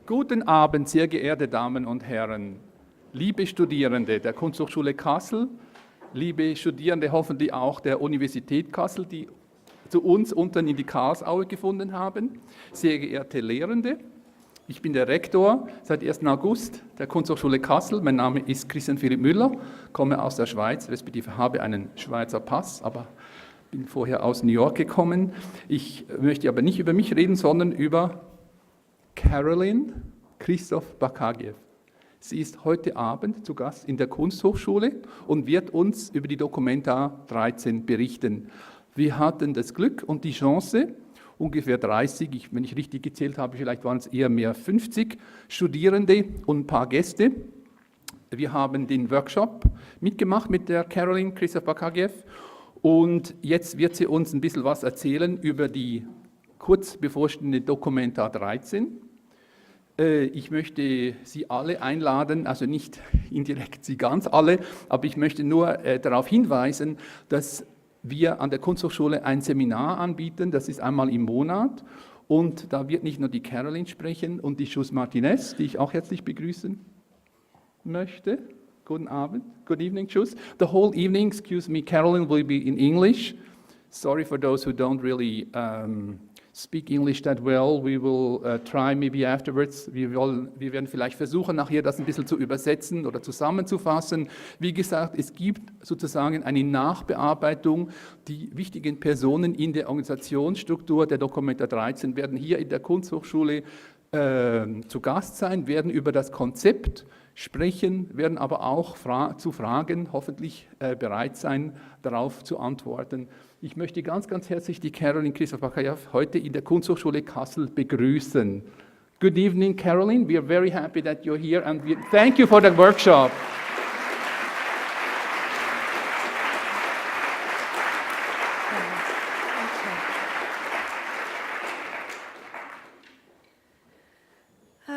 Guten Abend, sehr geehrte Damen und Herren, liebe Studierende der Kunsthochschule Kassel, liebe Studierende hoffentlich auch der Universität Kassel, die zu uns unten in die Karlsaue gefunden haben, sehr geehrte Lehrende. Ich bin der Rektor seit 1. August der Kunsthochschule Kassel. Mein Name ist Christian Philipp Müller, komme aus der Schweiz, respektive habe einen Schweizer Pass, aber bin vorher aus New York gekommen. Ich möchte aber nicht über mich reden, sondern über Carolyn Christov-Bakargiev. Sie ist heute Abend zu Gast in der Kunsthochschule und wird uns über die dOCUMENTA 13 berichten. Wir hatten das Glück und die Chance, ungefähr 30, wenn ich richtig gezählt habe, vielleicht waren es eher mehr 50 Studierende und ein paar Gäste. Wir haben den Workshop mitgemacht mit der Carolyn Christov-Bakargiev und jetzt wird sie uns ein bisschen was erzählen über die kurz bevorstehende dOCUMENTA 13. Ich möchte Sie alle einladen, also nicht indirekt Sie ganz alle, aber ich möchte nur darauf hinweisen, dass wir an der Kunsthochschule ein Seminar anbieten, das ist einmal im Monat und da wird nicht nur die Carolyn sprechen und die Chus Martinez, die ich auch herzlich begrüßen möchte. Guten Abend, good evening Chus. The whole evening, excuse me, Carolyn will be in English. Sorry for those who don't really speak English that well. We will try maybe afterwards. Wir werden vielleicht versuchen, nachher das ein bisschen zu übersetzen oder zusammenzufassen. Wie gesagt, es gibt sozusagen eine Nachbearbeitung. Die wichtigen Personen in der Organisationsstruktur der dOCUMENTA 13 werden hier in der Kunsthochschule zu Gast sein, werden über das Konzept sprechen, werden aber auch zu Fragen hoffentlich bereit sein, darauf zu antworten. Ich möchte ganz, ganz herzlich die Carolyn Christov-Bakargiev heute in der Kunsthochschule Kassel begrüßen. Good evening, Carolyn. We are very happy that you're here and thank you for the workshop.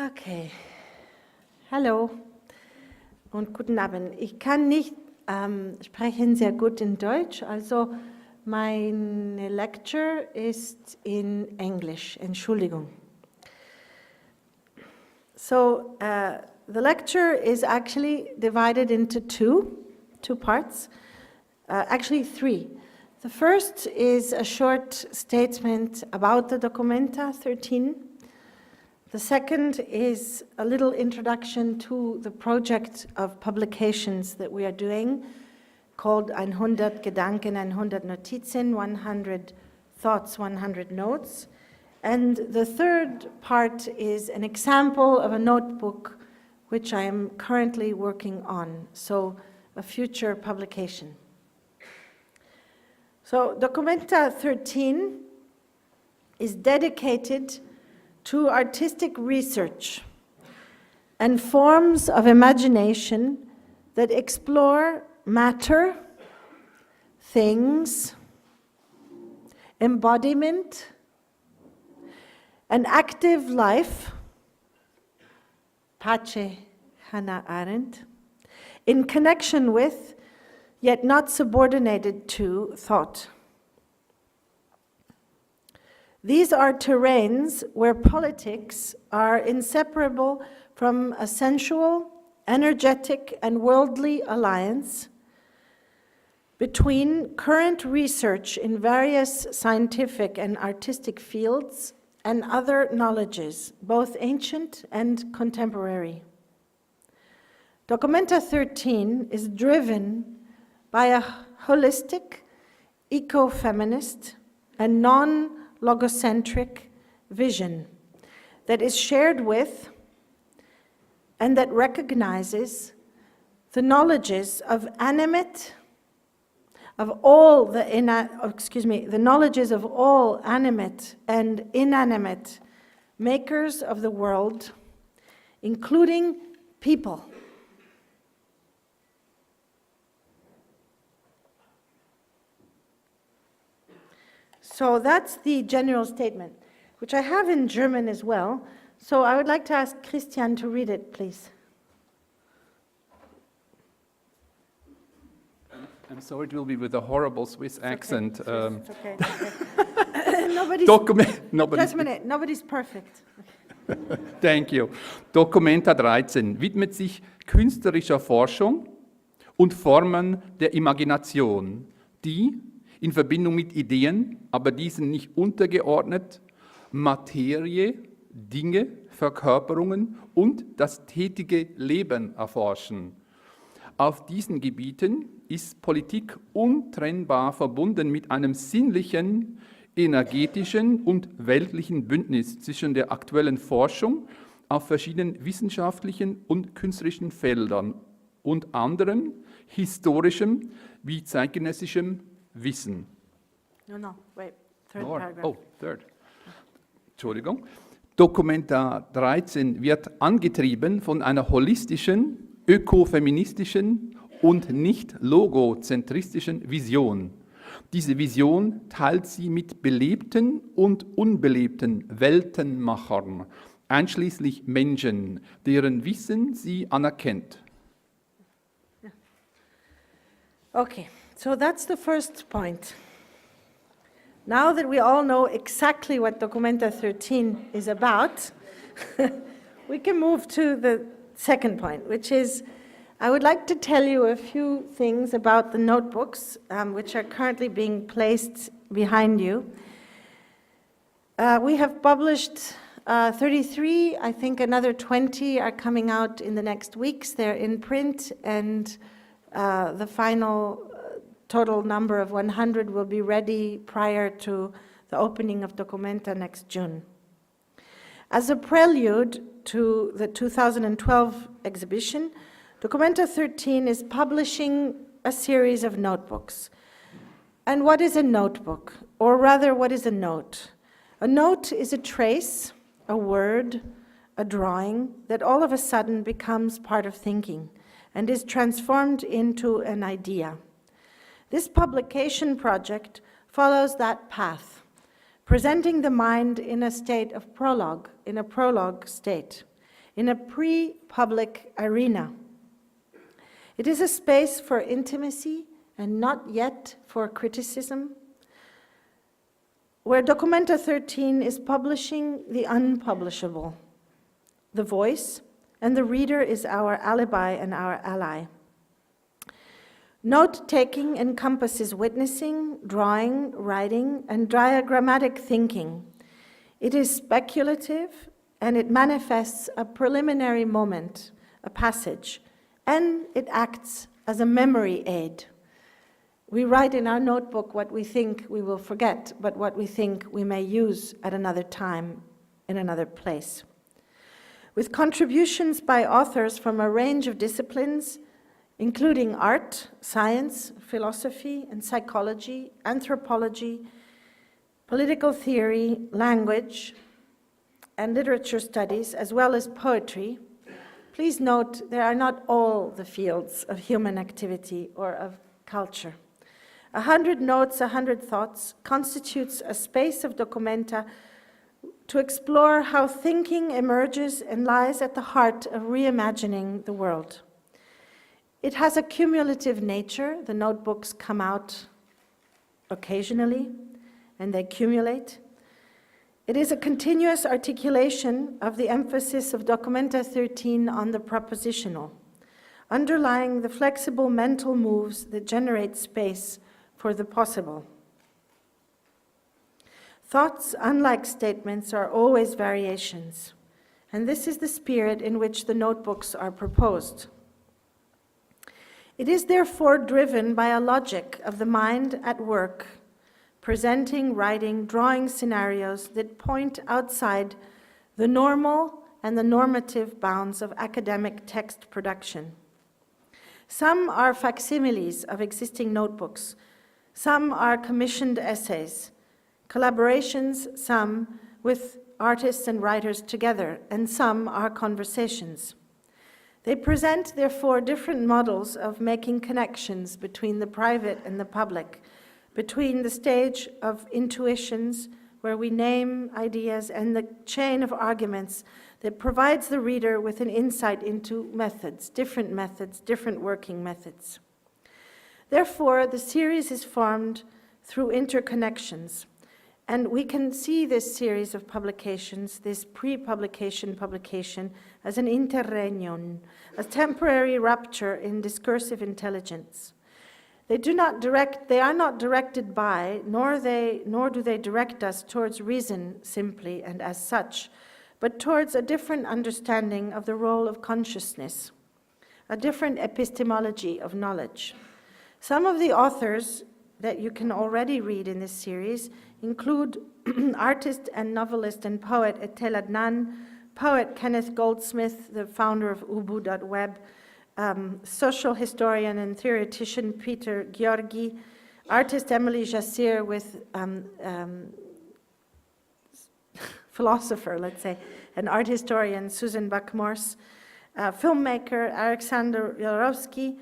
Okay. Hallo und guten Abend. Ich kann nicht sprechen sehr gut in Deutsch, also meine Lecture ist in Englisch, Entschuldigung. So the lecture is actually divided into two parts, actually three. The first is a short statement about the dOCUMENTA 13. The second is a little introduction to the project of publications that we are doing, called 100 Gedanken, 100 Notizen, 100 Thoughts, 100 Notes. And the third part is an example of a notebook which I am currently working on, so a future publication. So dOCUMENTA 13 is dedicated to artistic research and forms of imagination that explore matter, things, embodiment, and active life, Pace Hannah Arendt, in connection with, yet not subordinated to, thought. These are terrains where politics are inseparable from a sensual, energetic, and worldly alliance between current research in various scientific and artistic fields and other knowledges, both ancient and contemporary. dOCUMENTA 13 is driven by a holistic, eco-feminist, and non-logocentric vision that is shared with and that recognizes the knowledges of animate, the knowledges of all animate and inanimate makers of the world, including people. So that's the general statement, which I have in German as well. So I would like to ask Christian to read it, please. I'm sorry, it will be with a horrible Swiss accent. It's okay. Nobody's, Document. Just a minute. Nobody's perfect. Thank you. Documenta 13 widmet sich künstlerischer Forschung und Formen der Imagination, die in Verbindung mit Ideen, aber diesen nicht untergeordnet, Materie, Dinge, Verkörperungen und das tätige Leben erforschen. Auf diesen Gebieten ist Politik untrennbar verbunden mit einem sinnlichen, energetischen und weltlichen Bündnis zwischen der aktuellen Forschung auf verschiedenen wissenschaftlichen und künstlerischen Feldern und anderem historischem wie zeitgenössischem Wissen. No, wait, third paragraph. Oh, third. Entschuldigung. Documenta 13 wird angetrieben von einer holistischen, ökofeministischen und nicht logozentristischen Vision. Diese Vision teilt sie mit belebten und unbelebten Weltenmachern, einschließlich Menschen, deren Wissen sie anerkennt. Okay, so that's the first point. Now that we all know exactly what Documenta 13 is about, we can move to the second point, which is I would like to tell you a few things about the notebooks, which are currently being placed behind you. We have published 33, I think another 20 are coming out in the next weeks. They're in print, and the final total number of 100 will be ready prior to the opening of Documenta next June. As a prelude to the 2012 exhibition, Documenta 13 is publishing a series of notebooks. And what is a notebook? Or rather, what is a note? A note is a trace, a word, a drawing that all of a sudden becomes part of thinking and is transformed into an idea. This publication project follows that path, presenting the mind in a state of prologue, in a prologue state, in a pre-public arena. It is a space for intimacy and not yet for criticism, where Documenta 13 is publishing the unpublishable, the voice, and the reader is our alibi and our ally. Note-taking encompasses witnessing, drawing, writing, and diagrammatic thinking. It is speculative, and it manifests a preliminary moment, a passage, and it acts as a memory aid. We write in our notebook what we think we will forget, but what we think we may use at another time, in another place. With contributions by authors from a range of disciplines, including art, science, philosophy, and psychology, anthropology, political theory, language, and literature studies, as well as poetry. Please note, there are not all the fields of human activity or of culture. 100 notes, 100 thoughts constitutes a space of Documenta to explore how thinking emerges and lies at the heart of reimagining the world. It has a cumulative nature. The notebooks come out occasionally, and they accumulate. It is a continuous articulation of the emphasis of Documenta 13 on the propositional, underlying the flexible mental moves that generate space for the possible. Thoughts, unlike statements, are always variations, and this is the spirit in which the notebooks are proposed. It is therefore driven by a logic of the mind at work, presenting, writing, drawing scenarios that point outside the normal and the normative bounds of academic text production. Some are facsimiles of existing notebooks, some are commissioned essays, collaborations, some with artists and writers together, and some are conversations. They present, therefore, different models of making connections between the private and the public, between the stage of intuitions, where we name ideas, and the chain of arguments that provides the reader with an insight into methods, different working methods. Therefore, the series is formed through interconnections, And we can see this series of publications, this pre-publication publication, as an interregnum, a temporary rupture in discursive intelligence. They are not directed by, nor do they direct us towards reason simply and as such, but towards a different understanding of the role of consciousness, a different epistemology of knowledge. Some of the authors that you can already read in this series include artist and novelist and poet Etel Adnan, poet Kenneth Goldsmith, the founder of ubu.web, social historian and theoretician Peter Georgi, artist Emily Jassir with philosopher, let's say, and art historian Susan Buck-Morse, filmmaker Alexander Yarovsky,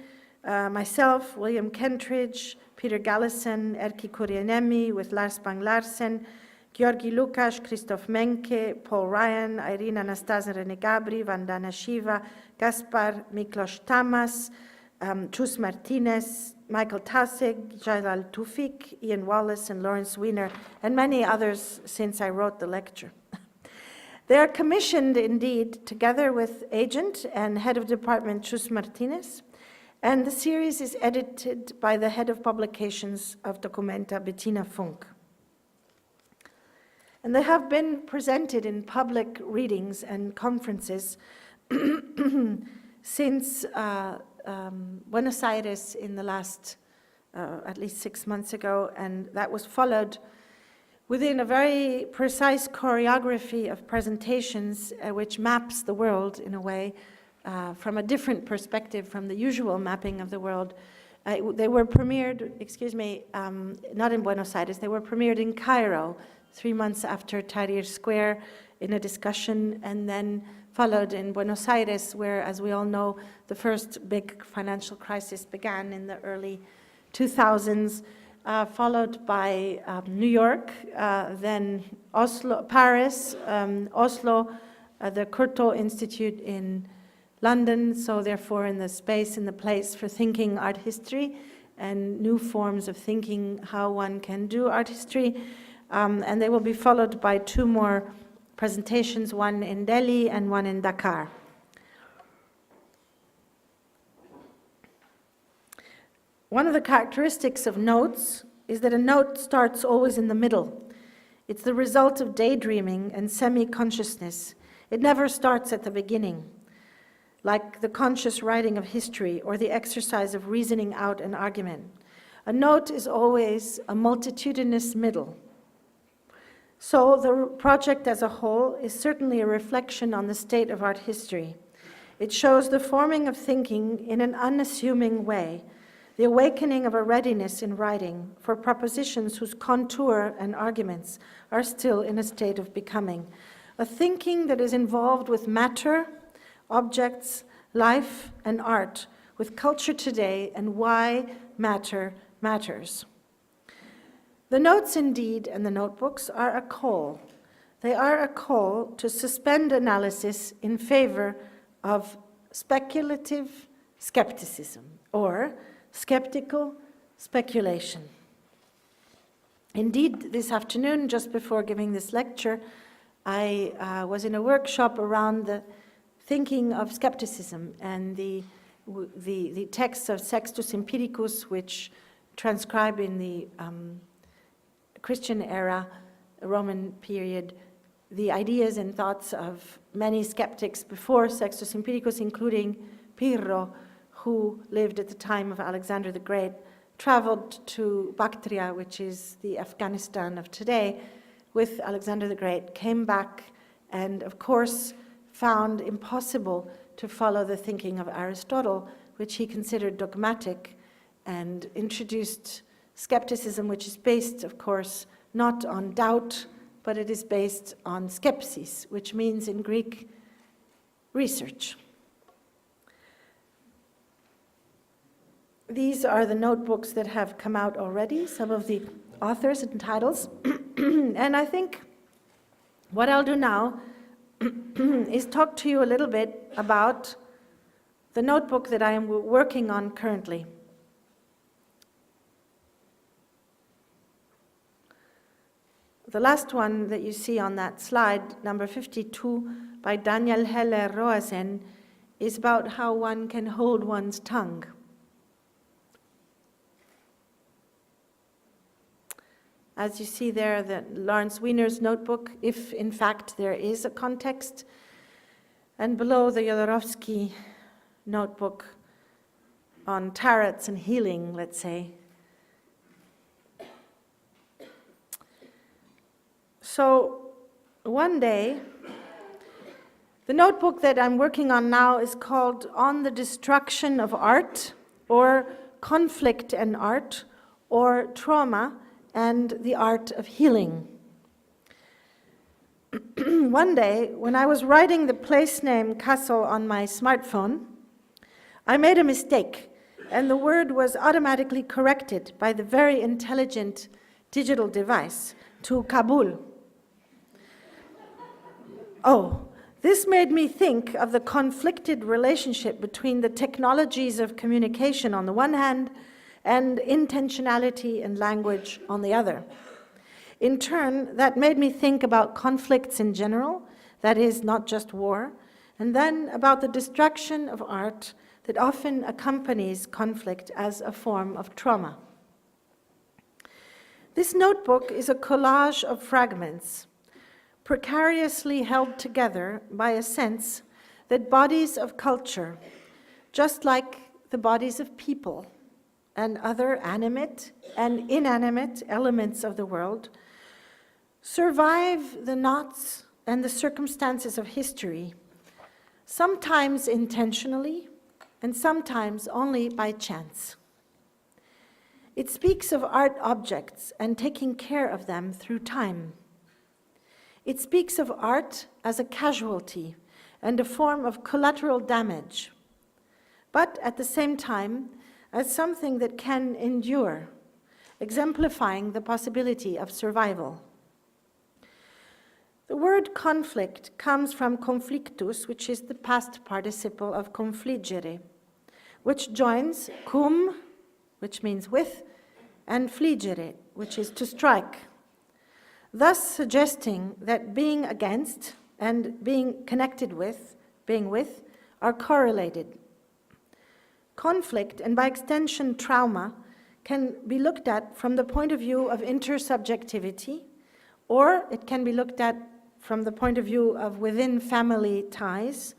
myself, William Kentridge, Peter Gallison, Erkki Kurianiemi with Lars Bang-Larsen, Georgi Lukács, Christoph Menke, Paul Ryan, Irina Anastasia René Gabri, Vandana Shiva, Gaspar Miklos Tamas, Chus Martinez, Michael Tasig, Jalal Tufik, Ian Wallace, and Lawrence Wiener, and many others since I wrote the lecture. They are commissioned, indeed, together with agent and head of department Chus Martinez, and the series is edited by the head of publications of dOCUMENTA, Bettina Funk. And they have been presented in public readings and conferences since Buenos Aires in the last, at least 6 months ago, and that was followed within a very precise choreography of presentations which maps the world in a way from a different perspective from the usual mapping of the world. They were premiered, not in Buenos Aires, they were premiered in Cairo 3 months after Tahrir Square in a discussion, and then followed in Buenos Aires, where, as we all know, the first big financial crisis began in the early 2000s, followed by New York, then Oslo, Paris, Oslo, the Courtauld Institute in London, so therefore in the space and the place for thinking art history and new forms of thinking how one can do art history. And they will be followed by 2 more presentations, one in Delhi and one in Dakar. One of the characteristics of notes is that a note starts always in the middle. It's the result of daydreaming and semi-consciousness. It never starts at the beginning, like the conscious writing of history or the exercise of reasoning out an argument. A note is always a multitudinous middle. So the project as a whole is certainly a reflection on the state of art history. It shows the forming of thinking in an unassuming way, the awakening of a readiness in writing for propositions whose contour and arguments are still in a state of becoming, a thinking that is involved with matter, objects, life, and art, with culture today and why matter matters. The notes, indeed, and the notebooks are a call. They are a call to suspend analysis in favor of speculative skepticism or skeptical speculation. Indeed, this afternoon, just before giving this lecture, I was in a workshop around the thinking of skepticism and the texts of Sextus Empiricus, which transcribe in the Christian era, Roman period, the ideas and thoughts of many skeptics before Sextus Empiricus, including Pirro, who lived at the time of Alexander the Great, traveled to Bactria, which is the Afghanistan of today, with Alexander the Great, came back, and of course found impossible to follow the thinking of Aristotle, which he considered dogmatic, and introduced skepticism, which is based, of course, not on doubt, but it is based on skepsis, which means in Greek, research. These are the notebooks that have come out already, some of the authors and titles. And I think what I'll do now is talk to you a little bit about the notebook that I am working on currently. the last one that you see on that slide, number 52, by Daniel Heller Roazen, is about how one can hold one's tongue. As you see there, the Lawrence Wiener's notebook, if in fact there is a context, and below the Jodorowsky notebook on tarots and healing, let's say. So one day, the notebook that I'm working on now is called On the Destruction of Art, or Conflict and Art, or Trauma and the Art of Healing. One day, when I was writing the place name Kassel on my smartphone, I made a mistake, and the word was automatically corrected by the very intelligent digital device to Kabul. Oh, this made me think of the conflicted relationship between the technologies of communication on the one hand and intentionality and language on the other. In turn, that made me think about conflicts in general, that is, not just war, and then about the destruction of art that often accompanies conflict as a form of trauma. This notebook is a collage of fragments, precariously held together by a sense that bodies of culture, just like the bodies of people and other animate and inanimate elements of the world, survive the knots and the circumstances of history, sometimes intentionally and sometimes only by chance. It speaks of art objects and taking care of them through time. It speaks of art as a casualty and a form of collateral damage, but at the same time as something that can endure, exemplifying the possibility of survival. The word conflict comes from conflictus, which is the past participle of confligere, which joins cum, which means with, and fligere, which is to strike, thus suggesting that being against and being connected with, being with, are correlated. Conflict, and by extension trauma, can be looked at from the point of view of intersubjectivity, or it can be looked at from the point of view of within family ties,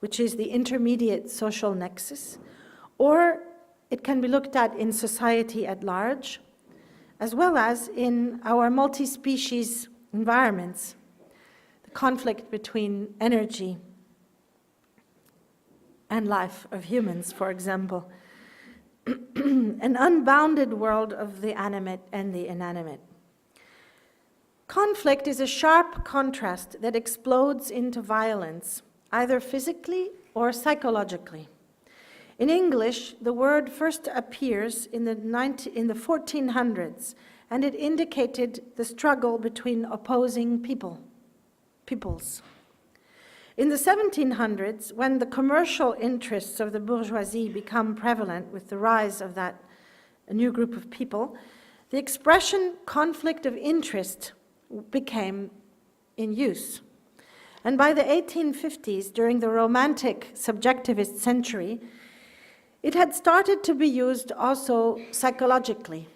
which is the intermediate social nexus, or it can be looked at in society at large, as well as in our multi-species environments, the conflict between energy and life of humans, for example, an unbounded world of the animate and the inanimate. Conflict is a sharp contrast that explodes into violence, either physically or psychologically. In English, the word first appears in the 1400s, and it indicated the struggle between opposing peoples. In the 1700s, when the commercial interests of the bourgeoisie become prevalent with the rise of that new group of people, the expression conflict of interest became in use. And by the 1850s, during the Romantic subjectivist century, it had started to be used also psychologically.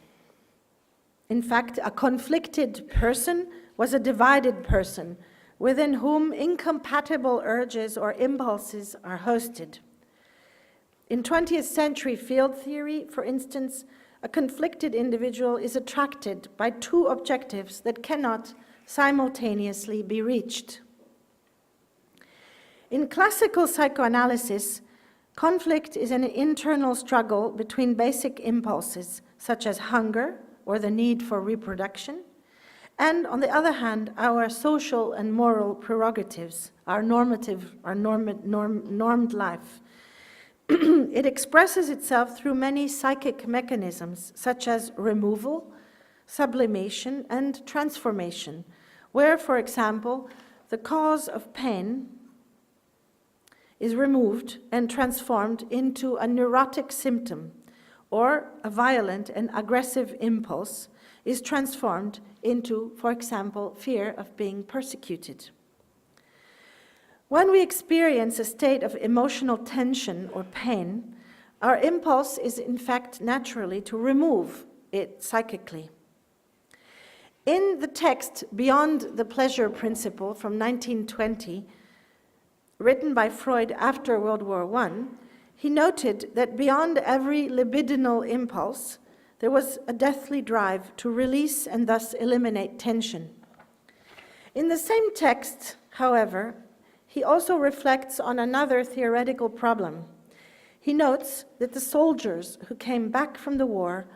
In fact, a conflicted person was a divided person within whom incompatible urges or impulses are hosted. In 20th century field theory, for instance, a conflicted individual is attracted by two objectives that cannot simultaneously be reached. In classical psychoanalysis, conflict is an internal struggle between basic impulses, such as hunger or the need for reproduction, and on the other hand, our social and moral prerogatives, our normed life. It expresses itself through many psychic mechanisms, such as removal, sublimation, and transformation, where, for example, the cause of pain is removed and transformed into a neurotic symptom, or a violent and aggressive impulse is transformed into, for example, fear of being persecuted. When we experience a state of emotional tension or pain, our impulse is in fact naturally to remove it psychically. In the text Beyond the Pleasure Principle from 1920, written by Freud after World War I, he noted that beyond every libidinal impulse, there was a deathly drive to release and thus eliminate tension. In the same text, however, he also reflects on another theoretical problem. He notes that the soldiers who came back from the war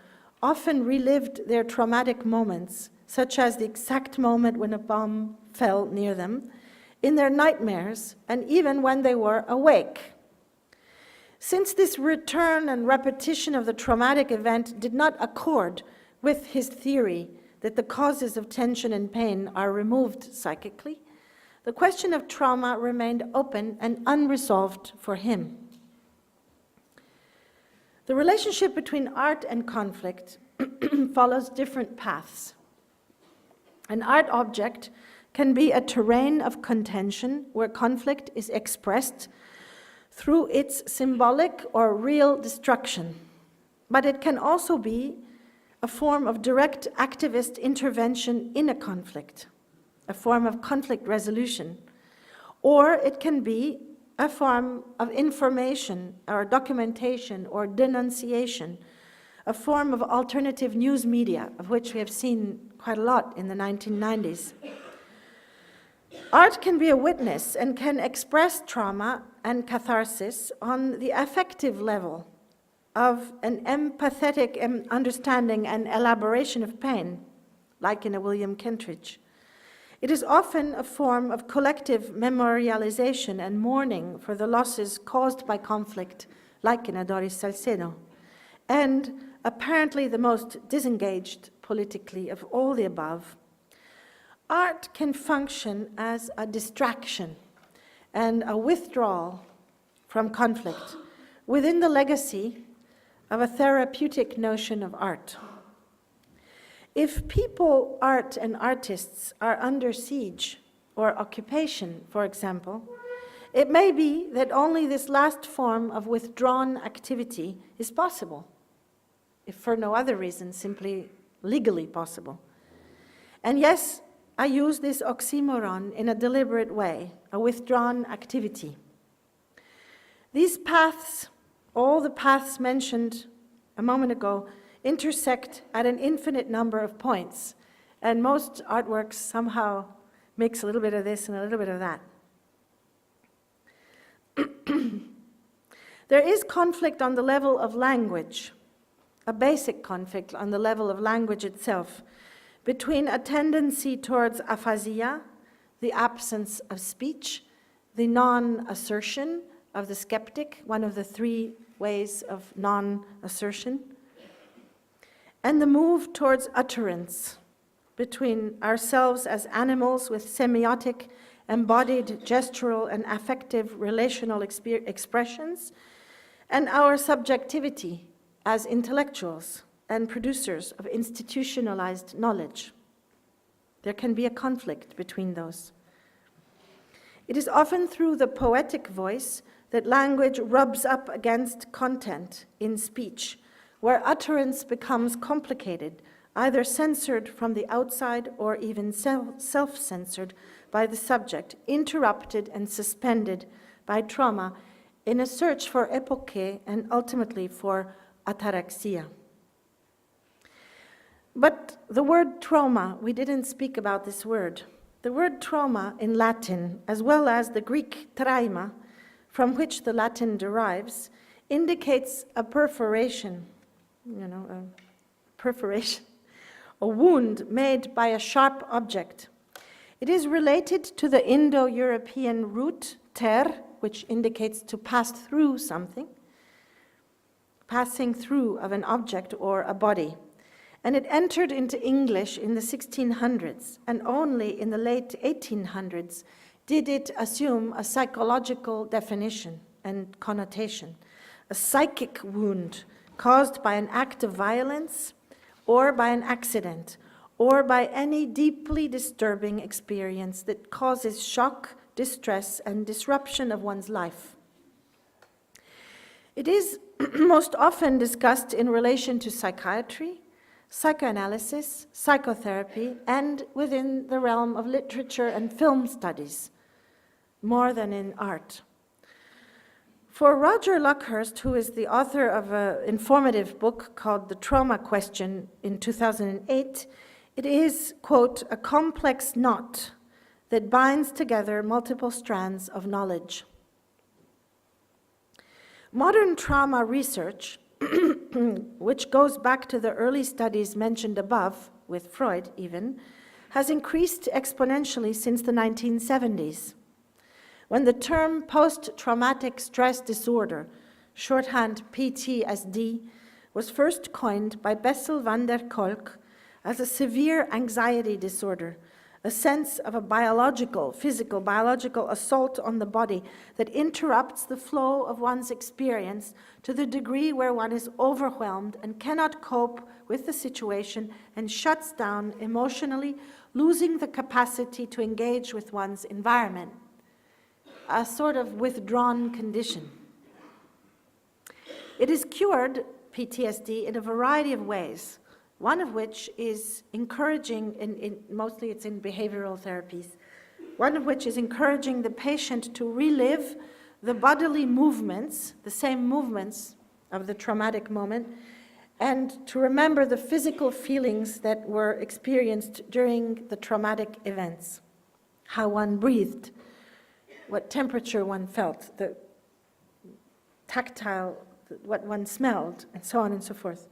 often relived their traumatic moments, such as the exact moment when a bomb fell near them, in their nightmares, and even when they were awake. Since this return and repetition of the traumatic event did not accord with his theory that the causes of tension and pain are removed psychically, the question of trauma remained open and unresolved for him. The relationship between art and conflict follows different paths. An art object can be a terrain of contention where conflict is expressed through its symbolic or real destruction, but it can also be a form of direct activist intervention in a conflict, a form of conflict resolution, or it can be a form of information or documentation or denunciation, a form of alternative news media, of which we have seen quite a lot in the 1990s. Art can be a witness and can express trauma and catharsis on the affective level of an empathetic understanding and elaboration of pain, like in a William Kentridge. It is often a form of collective memorialization and mourning for the losses caused by conflict, like in a Doris Salcedo, and apparently the most disengaged politically of all the above. Art can function as a distraction and a withdrawal from conflict within the legacy of a therapeutic notion of art. If people, art, and artists are under siege or occupation, for example, it may be that only this last form of withdrawn activity is possible, if for no other reason, simply legally possible. And yes, I use this oxymoron in a deliberate way, a withdrawn activity. These paths, all the paths mentioned a moment ago, intersect at an infinite number of points, and most artworks somehow mix a little bit of this and a little bit of that. There is conflict on the level of language, a basic conflict on the level of language itself, between a tendency towards aphasia, the absence of speech, the non-assertion of the skeptic, one of the three ways of non-assertion, and the move towards utterance between ourselves as animals with semiotic, embodied, gestural, and affective relational expressions, and our subjectivity as intellectuals and producers of institutionalized knowledge. There can be a conflict between those. It is often through the poetic voice that language rubs up against content in speech, where utterance becomes complicated, either censored from the outside or even self-censored by the subject, interrupted and suspended by trauma in a search for epoche and ultimately for ataraxia. But the word trauma, we didn't speak about this word. The word trauma in Latin, as well as the Greek trauma, from which the Latin derives, indicates a perforation, a wound made by a sharp object. It is related to the Indo-European root ter, which indicates to pass through something, passing through of an object or a body. And it entered into English in the 1600s, and only in the late 1800s did it assume a psychological definition and connotation. A psychic wound caused by an act of violence or by an accident or by any deeply disturbing experience that causes shock, distress, and disruption of one's life. It is most often discussed in relation to psychiatry, psychoanalysis, psychotherapy, and within the realm of literature and film studies, more than in art. For Roger Luckhurst, who is the author of an informative book called The Trauma Question in 2008, it is, quote, a complex knot that binds together multiple strands of knowledge. Modern trauma research, which goes back to the early studies mentioned above, with Freud even, has increased exponentially since the 1970s, when the term post-traumatic stress disorder, shorthand PTSD, was first coined by Bessel van der Kolk as a severe anxiety disorder, a sense of a physical biological assault on the body that interrupts the flow of one's experience to the degree where one is overwhelmed and cannot cope with the situation and shuts down emotionally, losing the capacity to engage with one's environment. A sort of withdrawn condition. It is cured, PTSD, in a variety of ways, one of which is encouraging, mostly it's in behavioral therapies, one of which is encouraging the patient to relive the bodily movements, the same movements of the traumatic moment, and to remember the physical feelings that were experienced during the traumatic events, how one breathed, what temperature one felt, the tactile, what one smelled, and so on and so forth.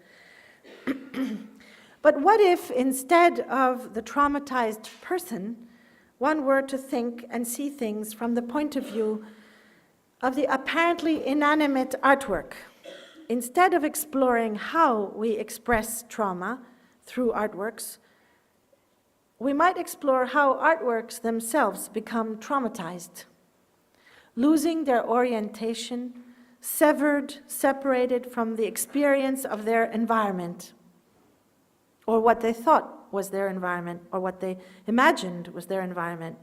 But what if, instead of the traumatized person, one were to think and see things from the point of view of the apparently inanimate artwork? Instead of exploring how we express trauma through artworks, we might explore how artworks themselves become traumatized, losing their orientation, severed, separated from the experience of their environment, or what they thought was their environment, or what they imagined was their environment,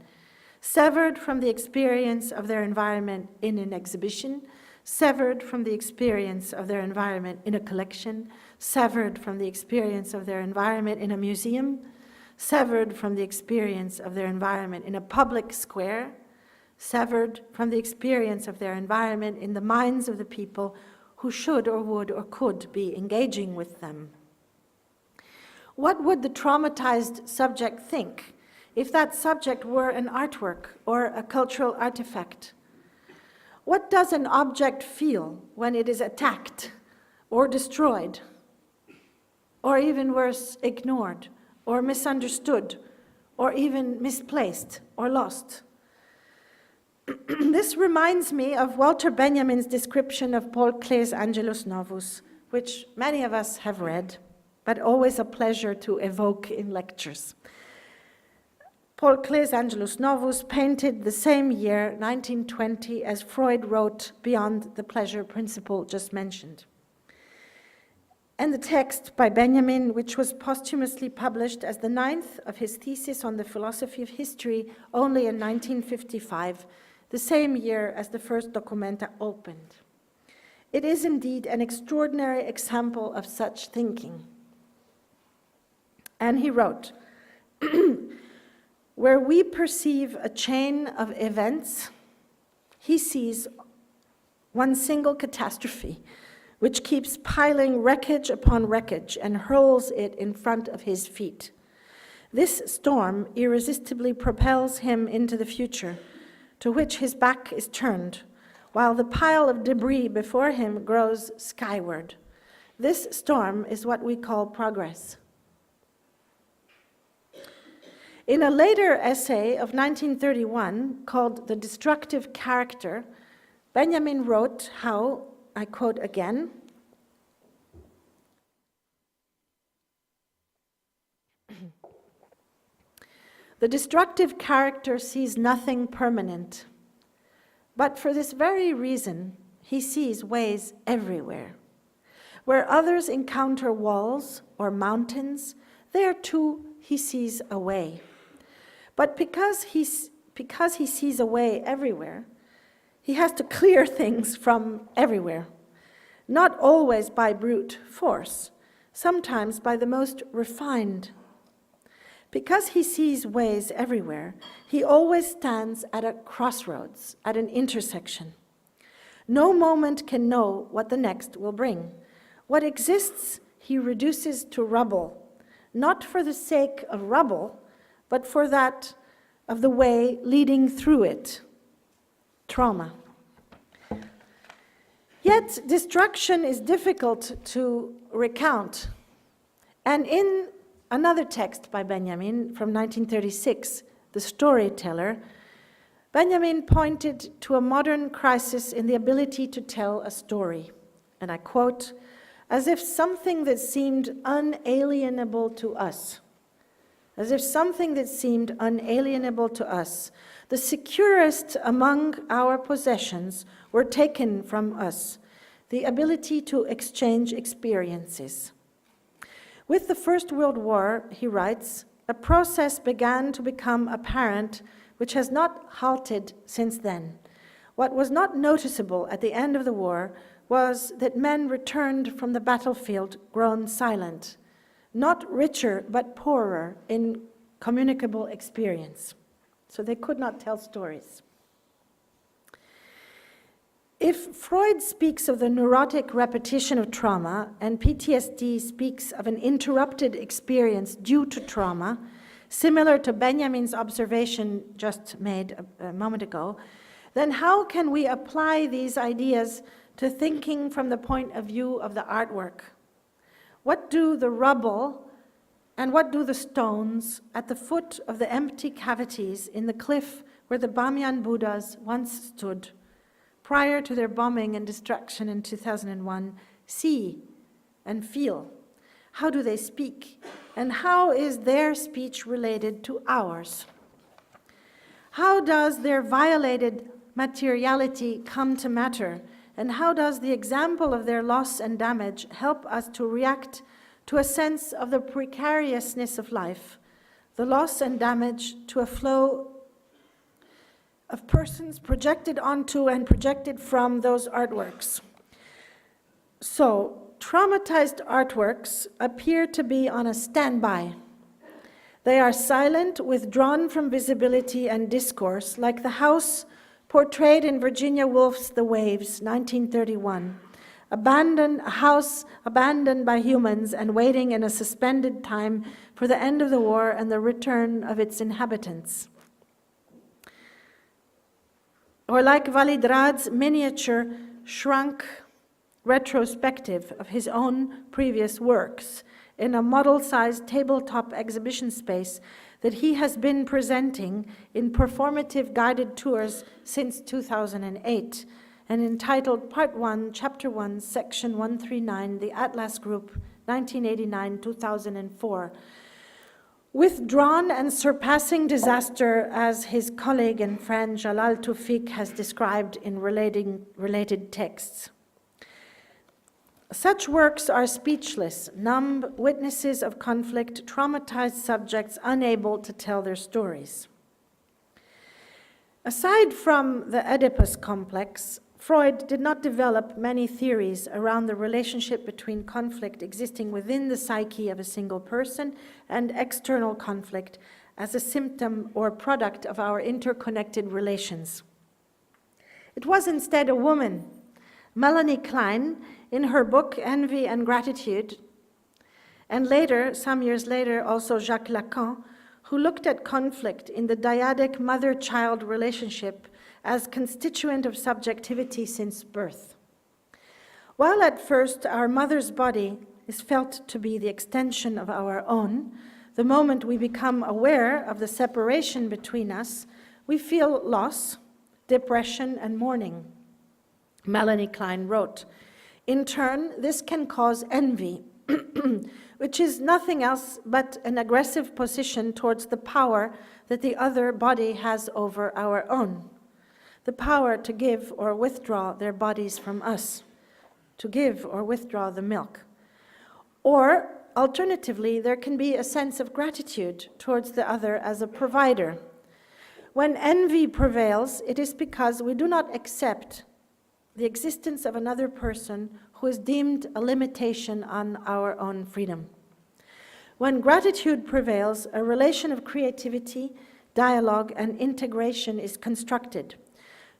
severed from the experience of their environment in an exhibition, severed from the experience of their environment in a collection, severed from the experience of their environment in a museum, severed from the experience of their environment in a public square, severed from the experience of their environment in the minds of the people who should or would or could be engaging with them. What would the traumatized subject think if that subject were an artwork or a cultural artifact? What does an object feel when it is attacked or destroyed, or even worse, ignored or misunderstood, or even misplaced or lost? This reminds me of Walter Benjamin's description of Paul Klee's Angelus Novus, which many of us have read, but always a pleasure to evoke in lectures. Paul Klee's Angelus Novus, painted the same year, 1920, as Freud wrote Beyond the Pleasure Principle just mentioned. And the text by Benjamin, which was posthumously published as the 9th of his thesis on the philosophy of history only in 1955, the same year as the first dOCUMENTA opened. It is indeed an extraordinary example of such thinking. And he wrote, where we perceive a chain of events, he sees one single catastrophe, which keeps piling wreckage upon wreckage and hurls it in front of his feet. This storm irresistibly propels him into the future, to which his back is turned, while the pile of debris before him grows skyward. This storm is what we call progress. In a later essay of 1931 called The Destructive Character, Benjamin wrote how, I quote again, the destructive character sees nothing permanent, but for this very reason, he sees ways everywhere. Where others encounter walls or mountains, there too he sees a way. But because he sees a way everywhere, he has to clear things from everywhere, not always by brute force, sometimes by the most refined. Because he sees ways everywhere, he always stands at a crossroads, at an intersection. No moment can know what the next will bring. What exists, he reduces to rubble, not for the sake of rubble, but for that of the way leading through it, trauma. Yet destruction is difficult to recount. And in another text by Benjamin from 1936, The Storyteller, Benjamin pointed to a modern crisis in the ability to tell a story. And I quote, "As if something that seemed unalienable to us, the securest among our possessions were taken from us, the ability to exchange experiences." With the First World War, he writes, a process began to become apparent which has not halted since then. What was not noticeable at the end of the war was that men returned from the battlefield grown silent, not richer but poorer in communicable experience. So they could not tell stories. If Freud speaks of the neurotic repetition of trauma and PTSD speaks of an interrupted experience due to trauma, similar to Benjamin's observation just made a moment ago, then how can we apply these ideas to thinking from the point of view of the artwork? What do the rubble and what do the stones at the foot of the empty cavities in the cliff where the Bamyan Buddhas once stood, prior to their bombing and destruction in 2001, see and feel? How do they speak? And how is their speech related to ours? How does their violated materiality come to matter? And how does the example of their loss and damage help us to react to a sense of the precariousness of life, the loss and damage to a flow of persons projected onto and projected from those artworks? So, traumatized artworks appear to be on a standby. They are silent, withdrawn from visibility and discourse, like the house portrayed in Virginia Woolf's The Waves, 1931. A house abandoned by humans and waiting in a suspended time for the end of the war and the return of its inhabitants. Or like Walid Raad's miniature shrunk retrospective of his own previous works in a model-sized tabletop exhibition space that he has been presenting in performative guided tours since 2008, and entitled Part 1, Chapter 1, Section 139, The Atlas Group, 1989-2004. Withdrawn and surpassing disaster, as his colleague and friend Jalal Tawfiq has described in related texts. Such works are speechless, numb witnesses of conflict, traumatized subjects unable to tell their stories. Aside from the Oedipus complex, Freud did not develop many theories around the relationship between conflict existing within the psyche of a single person and external conflict as a symptom or product of our interconnected relations. It was instead a woman, Melanie Klein, in her book Envy and Gratitude, and later, some years later, also Jacques Lacan, who looked at conflict in the dyadic mother-child relationship as constituent of subjectivity since birth. While at first our mother's body is felt to be the extension of our own, the moment we become aware of the separation between us, we feel loss, depression, and mourning. Melanie Klein wrote, "In turn, this can cause envy, which is nothing else but an aggressive position towards the power that the other body has over our own, the power to give or withdraw their bodies from us, to give or withdraw the milk. Or, alternatively, there can be a sense of gratitude towards the other as a provider. When envy prevails, it is because we do not accept the existence of another person who is deemed a limitation on our own freedom. When gratitude prevails, a relation of creativity, dialogue, and integration is constructed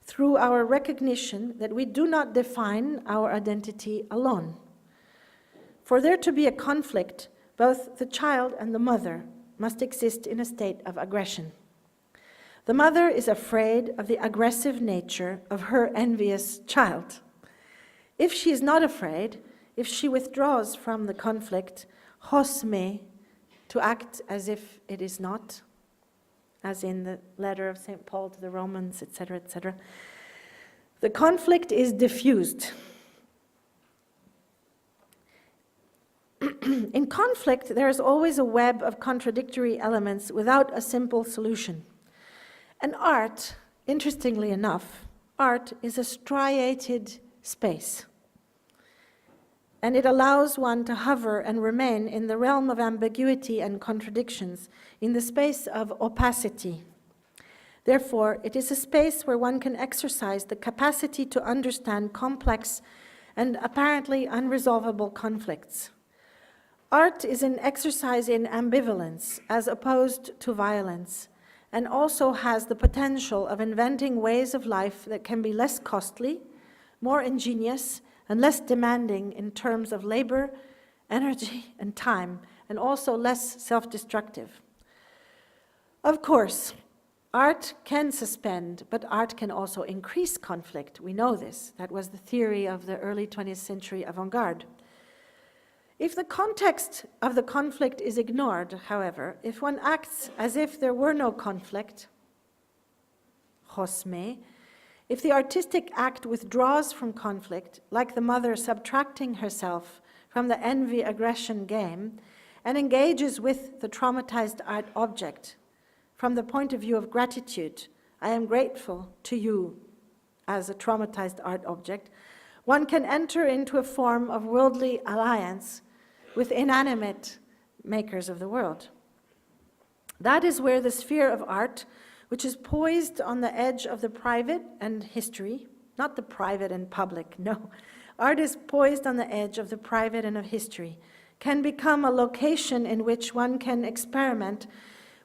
through our recognition that we do not define our identity alone. For there to be a conflict, both the child and the mother must exist in a state of aggression. The mother is afraid of the aggressive nature of her envious child. If she is not afraid, if she withdraws from the conflict, hosme, to act as if it is not, as in the letter of St. Paul to the Romans, etc., etc., the conflict is diffused. In conflict, there is always a web of contradictory elements without a simple solution. And art, interestingly enough, art is a striated space. And it allows one to hover and remain in the realm of ambiguity and contradictions, in the space of opacity. Therefore, it is a space where one can exercise the capacity to understand complex and apparently unresolvable conflicts. Art is an exercise in ambivalence, as opposed to violence, and also has the potential of inventing ways of life that can be less costly, more ingenious, and less demanding in terms of labor, energy, and time, and also less self-destructive. Of course, art can suspend, but art can also increase conflict. We know this. That was the theory of the early 20th century avant-garde. If the context of the conflict is ignored, however, if one acts as if there were no conflict, hosme, if the artistic act withdraws from conflict, like the mother subtracting herself from the envy-aggression game, and engages with the traumatized art object from the point of view of gratitude, I am grateful to you as a traumatized art object, one can enter into a form of worldly alliance with inanimate makers of the world. That is where the sphere of art, which is poised on the edge of the private and history, not the private and public, no. Art is poised on the edge of the private and of history, can become a location in which one can experiment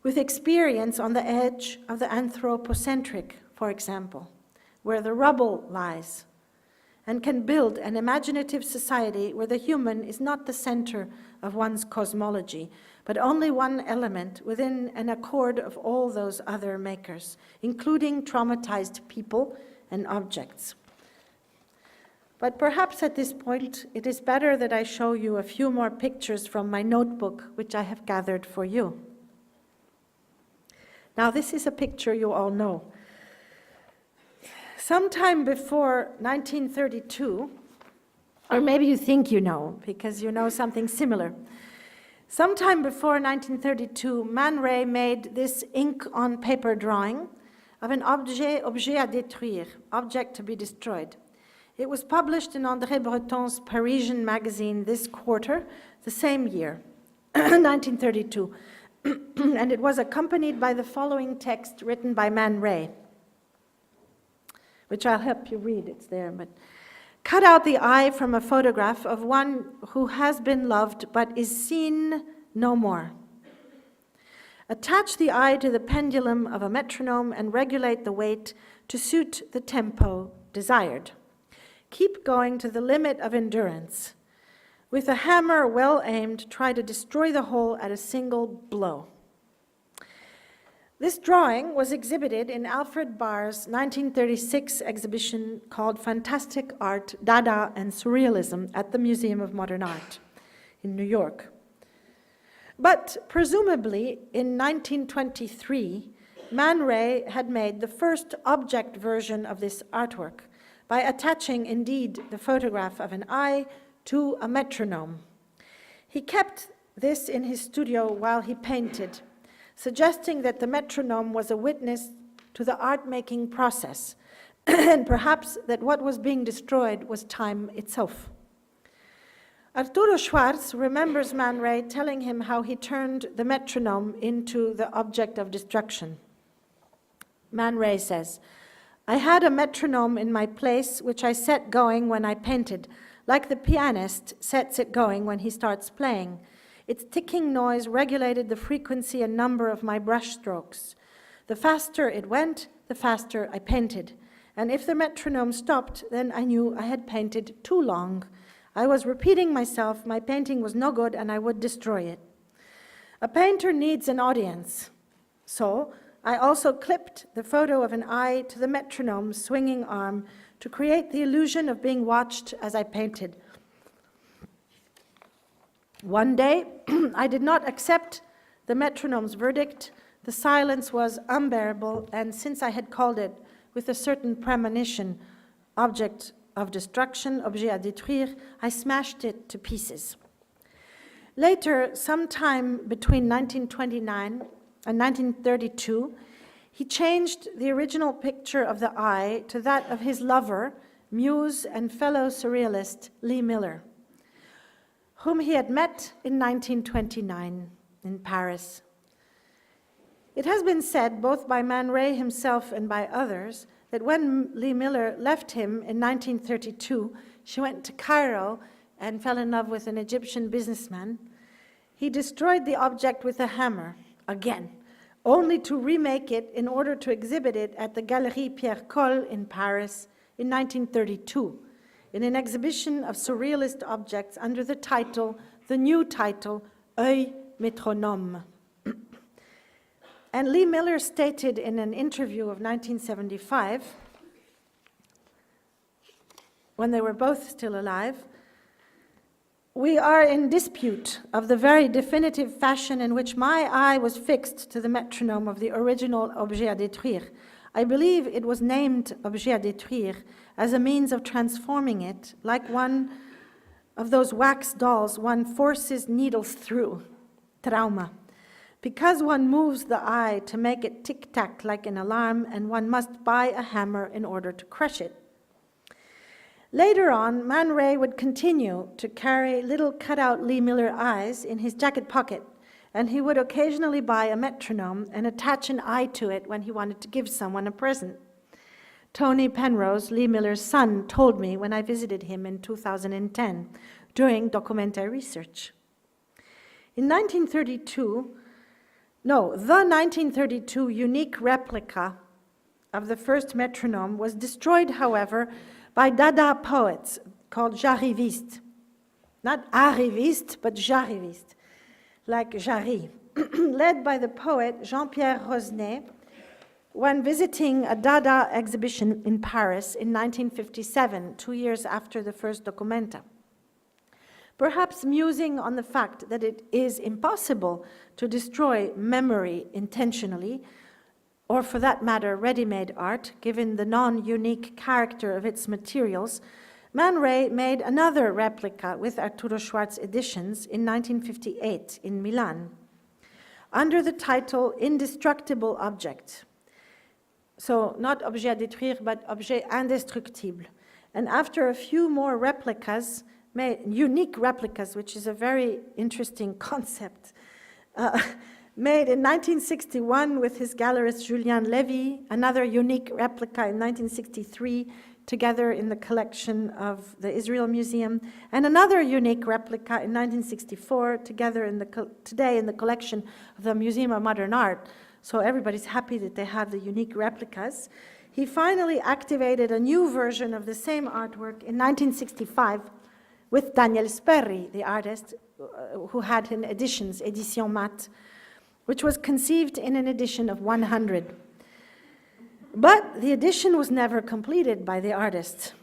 with experience on the edge of the anthropocentric, for example, where the rubble lies, and can build an imaginative society where the human is not the center of one's cosmology, but only one element within an accord of all those other makers, including traumatized people and objects. But perhaps at this point, it is better that I show you a few more pictures from my notebook, which I have gathered for you. Now, this is a picture you all know. Sometime before 1932, or maybe you think you know, because you know something similar. Sometime before 1932, Man Ray made this ink-on-paper drawing of an objet à détruire, object to be destroyed. It was published in André Breton's Parisian magazine this quarter, the same year, 1932, and it was accompanied by the following text written by Man Ray, which I'll help you read, it's there, but cut out the eye from a photograph of one who has been loved but is seen no more. Attach the eye to the pendulum of a metronome and regulate the weight to suit the tempo desired. Keep going to the limit of endurance. With a hammer well aimed, try to destroy the whole at a single blow. This drawing was exhibited in Alfred Barr's 1936 exhibition called Fantastic Art, Dada and Surrealism at the Museum of Modern Art in New York. But presumably in 1923, Man Ray had made the first object version of this artwork by attaching indeed the photograph of an eye to a metronome. He kept this in his studio while he painted, suggesting that the metronome was a witness to the art-making process, and perhaps that what was being destroyed was time itself. Arturo Schwarz remembers Man Ray telling him how he turned the metronome into the object of destruction. Man Ray says, "I had a metronome in my place which I set going when I painted, like the pianist sets it going when he starts playing. Its ticking noise regulated the frequency and number of my brush strokes. The faster it went, the faster I painted. And if the metronome stopped, then I knew I had painted too long. I was repeating myself, my painting was no good, and I would destroy it. A painter needs an audience. So I also clipped the photo of an eye to the metronome's swinging arm to create the illusion of being watched as I painted. One day, I did not accept the metronome's verdict. The silence was unbearable, and since I had called it with a certain premonition, object of destruction, objet à détruire, I smashed it to pieces." Later, sometime between 1929 and 1932, he changed the original picture of the eye to that of his lover, muse, and fellow surrealist Lee Miller, whom he had met in 1929 in Paris. It has been said, both by Man Ray himself and by others, that when Lee Miller left him in 1932, she went to Cairo and fell in love with an Egyptian businessman. He destroyed the object with a hammer, again, only to remake it in order to exhibit it at the Galerie Pierre Coll in Paris in 1932, in an exhibition of surrealist objects under the new title, Œil Métronome. And Lee Miller stated in an interview of 1975, when they were both still alive, "We are in dispute of the very definitive fashion in which my eye was fixed to the metronome of the original objet à détruire. I believe it was named objet à détruire as a means of transforming it, like one of those wax dolls one forces needles through, trauma. Because one moves the eye to make it tic-tac like an alarm, and one must buy a hammer in order to crush it." Later on, Man Ray would continue to carry little cut-out Lee Miller eyes in his jacket pocket, and he would occasionally buy a metronome and attach an eye to it when he wanted to give someone a present. Tony Penrose, Lee Miller's son, told me when I visited him in 2010 during dOCUMENTA research. In 1932, the 1932 unique replica of the first metronome was destroyed, however, by Dada poets called Jarrivistes. Not arrivistes, but Jarrivistes, like Jarry, led by the poet Jean-Pierre Rosnet when visiting a Dada exhibition in Paris in 1957, 2 years after the first dOCUMENTA. Perhaps musing on the fact that it is impossible to destroy memory intentionally, or for that matter, ready-made art, given the non-unique character of its materials, Man Ray made another replica with Arturo Schwarz editions in 1958 in Milan, under the title Indestructible Object. So not objet à détruire, but objet indestructible. And after a few more replicas, unique replicas, which is a very interesting concept, made in 1961 with his gallerist Julien Lévy, another unique replica in 1963, together in the collection of the Israel Museum, and another unique replica in 1964, together today in the collection of the Museum of Modern Art. So everybody's happy that they have the unique replicas. He finally activated a new version of the same artwork in 1965 with Daniel Sperry, the artist who had in editions, Edition Mat, which was conceived in an edition of 100. But the edition was never completed by the artist.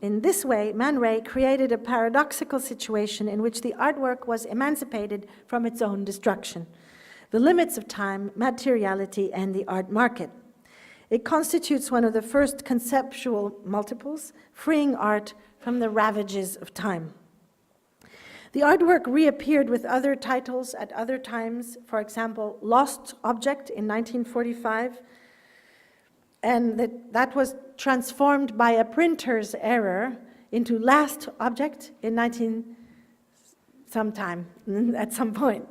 In this way, Man Ray created a paradoxical situation in which the artwork was emancipated from its own destruction, the limits of time, materiality, and the art market. It constitutes one of the first conceptual multiples, freeing art from the ravages of time. The artwork reappeared with other titles at other times, for example, Lost Object in 1945, and that was transformed by a printer's error into Last Object in sometime at some point.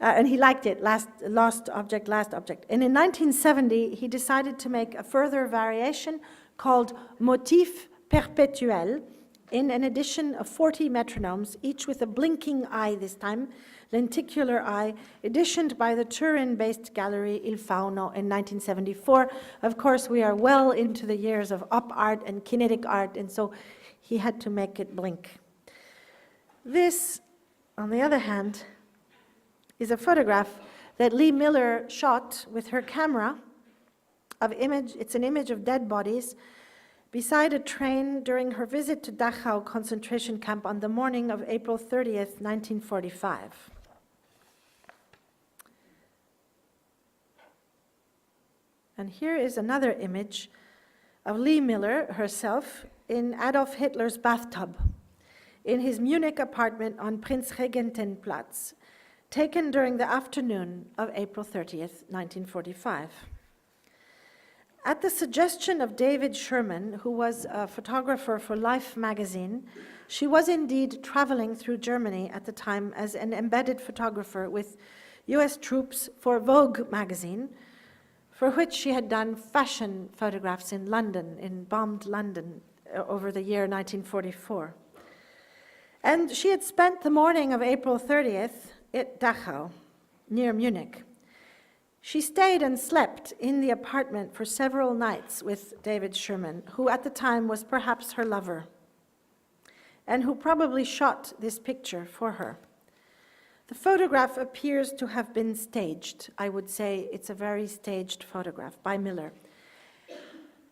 And he liked it, last object. And in 1970, he decided to make a further variation called Motif Perpetuel in an edition of 40 metronomes, each with a blinking eye this time, lenticular eye, editioned by the Turin-based gallery Il Fauno in 1974. Of course, we are well into the years of op art and kinetic art, and so he had to make it blink. This, on the other hand, is a photograph that Lee Miller shot with her camera it's an image of dead bodies beside a train during her visit to Dachau concentration camp on the morning of April 30th, 1945. And here is another image of Lee Miller herself in Adolf Hitler's bathtub in his Munich apartment on Prinzregentenplatz, taken during the afternoon of April 30th, 1945. At the suggestion of David Sherman, who was a photographer for Life magazine, she was indeed traveling through Germany at the time as an embedded photographer with US troops for Vogue magazine, for which she had done fashion photographs in London, in bombed London, over the year 1944. And she had spent the morning of April 30th at Dachau, near Munich. She stayed and slept in the apartment for several nights with David Sherman, who at the time was perhaps her lover, and who probably shot this picture for her. The photograph appears to have been staged. I would say it's a very staged photograph by Miller.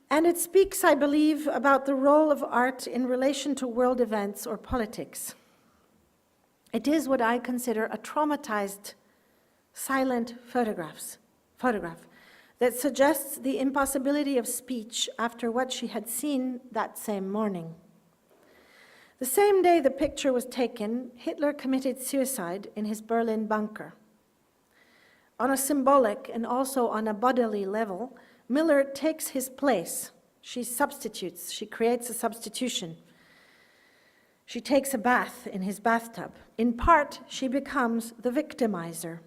And it speaks, I believe, about the role of art in relation to world events or politics. It is what I consider a traumatized, silent photograph that suggests the impossibility of speech after what she had seen that same morning. The same day the picture was taken, Hitler committed suicide in his Berlin bunker. On a symbolic and also on a bodily level, Miller takes his place. She substitutes, she creates a substitution. She takes a bath in his bathtub. In part, she becomes the victimizer,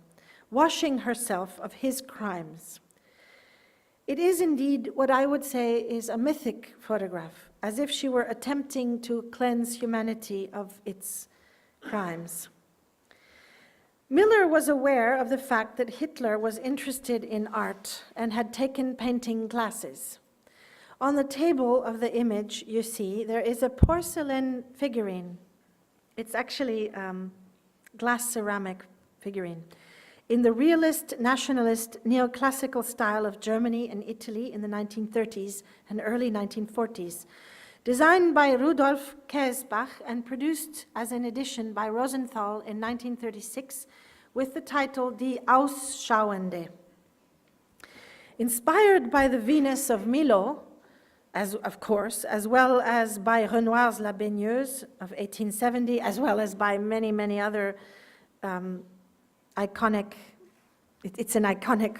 washing herself of his crimes. It is indeed what I would say is a mythic photograph, as if she were attempting to cleanse humanity of its crimes. Miller was aware of the fact that Hitler was interested in art and had taken painting classes. On the table of the image you see, there is a porcelain figurine. It's actually glass ceramic figurine. In the realist, nationalist, neoclassical style of Germany and Italy in the 1930s and early 1940s, designed by Rudolf Kaesbach and produced as an edition by Rosenthal in 1936 with the title Die Ausschauende. Inspired by the Venus of Milo, of course, as well as by Renoir's La Baigneuse of 1870, as well as by many, many other iconic, it's an iconic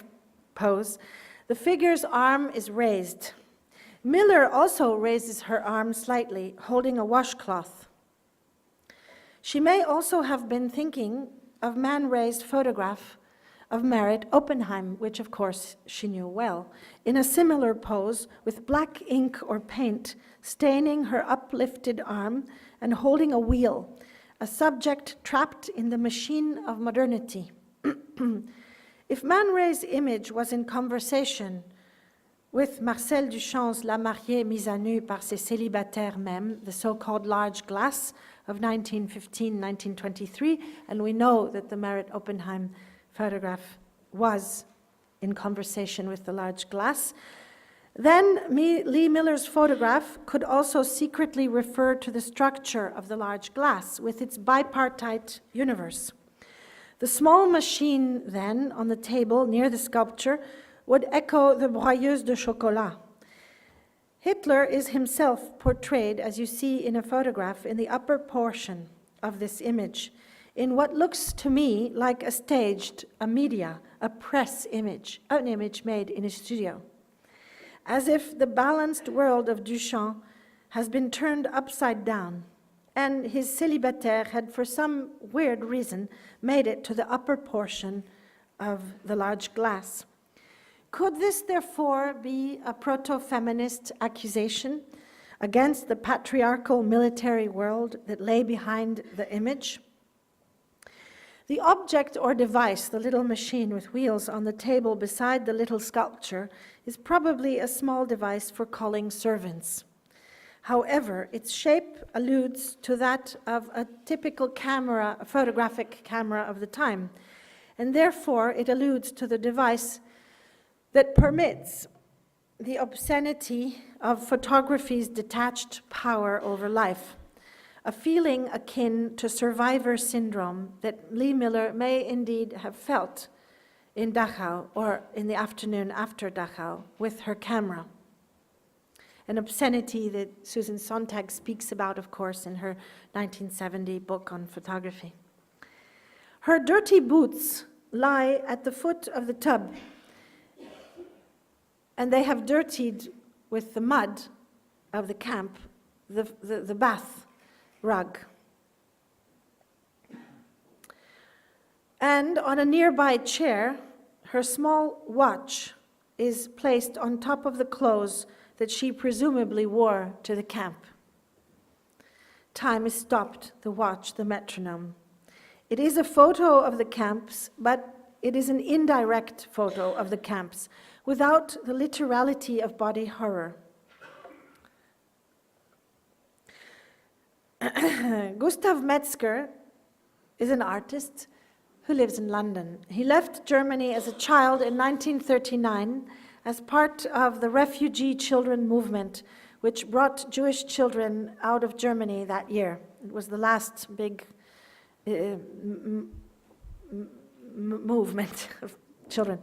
pose. The figure's arm is raised. Miller also raises her arm slightly, holding a washcloth. She may also have been thinking of man-raised photograph of Merritt Oppenheim, which of course she knew well, in a similar pose with black ink or paint staining her uplifted arm and holding a wheel, a subject trapped in the machine of modernity. If Man Ray's image was in conversation with Marcel Duchamp's La mariée mise à nu par ses célibataires mêmes, the so-called large glass of 1915-1923, and we know that the Merritt Oppenheim photograph was in conversation with the large glass, then Lee Miller's photograph could also secretly refer to the structure of the large glass with its bipartite universe. The small machine, then, on the table near the sculpture would echo the broyeuse de chocolat. Hitler is himself portrayed, as you see in a photograph, in the upper portion of this image, in what looks to me like a staged, a press image, an image made in a studio, as if the balanced world of Duchamp has been turned upside down, and his célibataire had, for some weird reason, made it to the upper portion of the large glass. Could this, therefore, be a proto-feminist accusation against the patriarchal military world that lay behind the image? The object or device, the little machine with wheels on the table beside the little sculpture, is probably a small device for calling servants. However, its shape alludes to that of a typical camera, a photographic camera of the time, and therefore it alludes to the device that permits the obscenity of photography's detached power over life, a feeling akin to survivor syndrome that Lee Miller may indeed have felt in Dachau or in the afternoon after Dachau with her camera. An obscenity that Susan Sontag speaks about, of course, in her 1970 book on photography. Her dirty boots lie at the foot of the tub, and they have dirtied with the mud of the camp, the bath rug. And on a nearby chair, her small watch is placed on top of the clothes that she presumably wore to the camp. Time is stopped, the watch, the metronome. It is a photo of the camps, but it is an indirect photo of the camps, without the literality of body horror. Gustav Metzger is an artist who lives in London. He left Germany as a child in 1939 as part of the refugee children movement, which brought Jewish children out of Germany that year. It was the last big movement of children.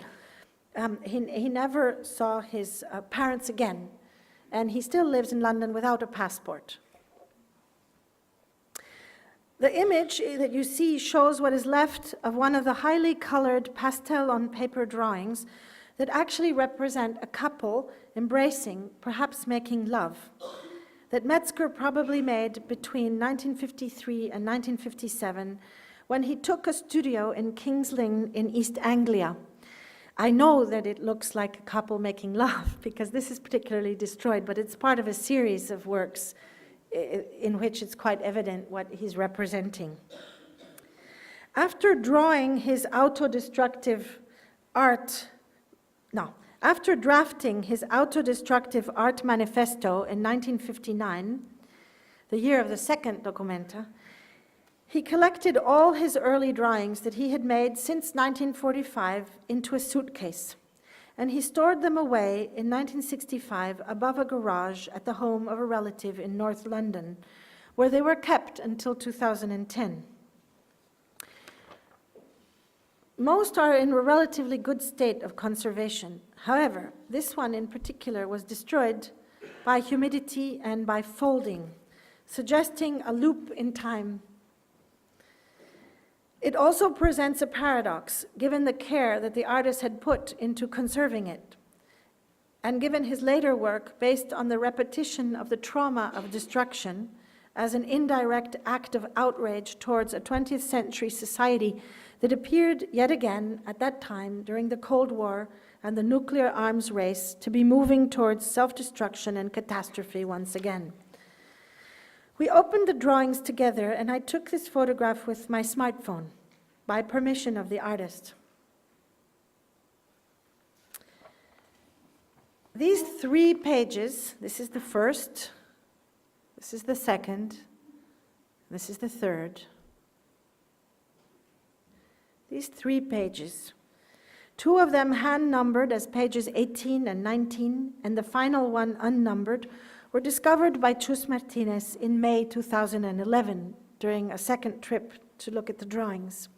He never saw his parents again, and he still lives in London without a passport. The image that you see shows what is left of one of the highly colored pastel on paper drawings that actually represent a couple embracing, perhaps making love, that Metzger probably made between 1953 and 1957 when he took a studio in King's Lynn in East Anglia. I know that it looks like a couple making love because this is particularly destroyed, but it's part of a series of works in which it's quite evident what he's representing. After drafting his autodestructive art manifesto in 1959, the year of the second dOCUMENTA, he collected all his early drawings that he had made since 1945 into a suitcase, and he stored them away in 1965 above a garage at the home of a relative in North London, where they were kept until 2010. Most are in a relatively good state of conservation. However, this one in particular was destroyed by humidity and by folding, suggesting a loop in time. It also presents a paradox, given the care that the artist had put into conserving it, and given his later work based on the repetition of the trauma of destruction as an indirect act of outrage towards a 20th century society that appeared yet again at that time during the Cold War and the nuclear arms race to be moving towards self-destruction and catastrophe once again. We opened the drawings together, and I took this photograph with my smartphone by permission of the artist. These 3 pages, this is the first, this is the second, this is the third. These 3 pages, 2 of them hand-numbered as pages 18 and 19, and the final one unnumbered, were discovered by Chus Martinez in May 2011 during a second trip to look at the drawings.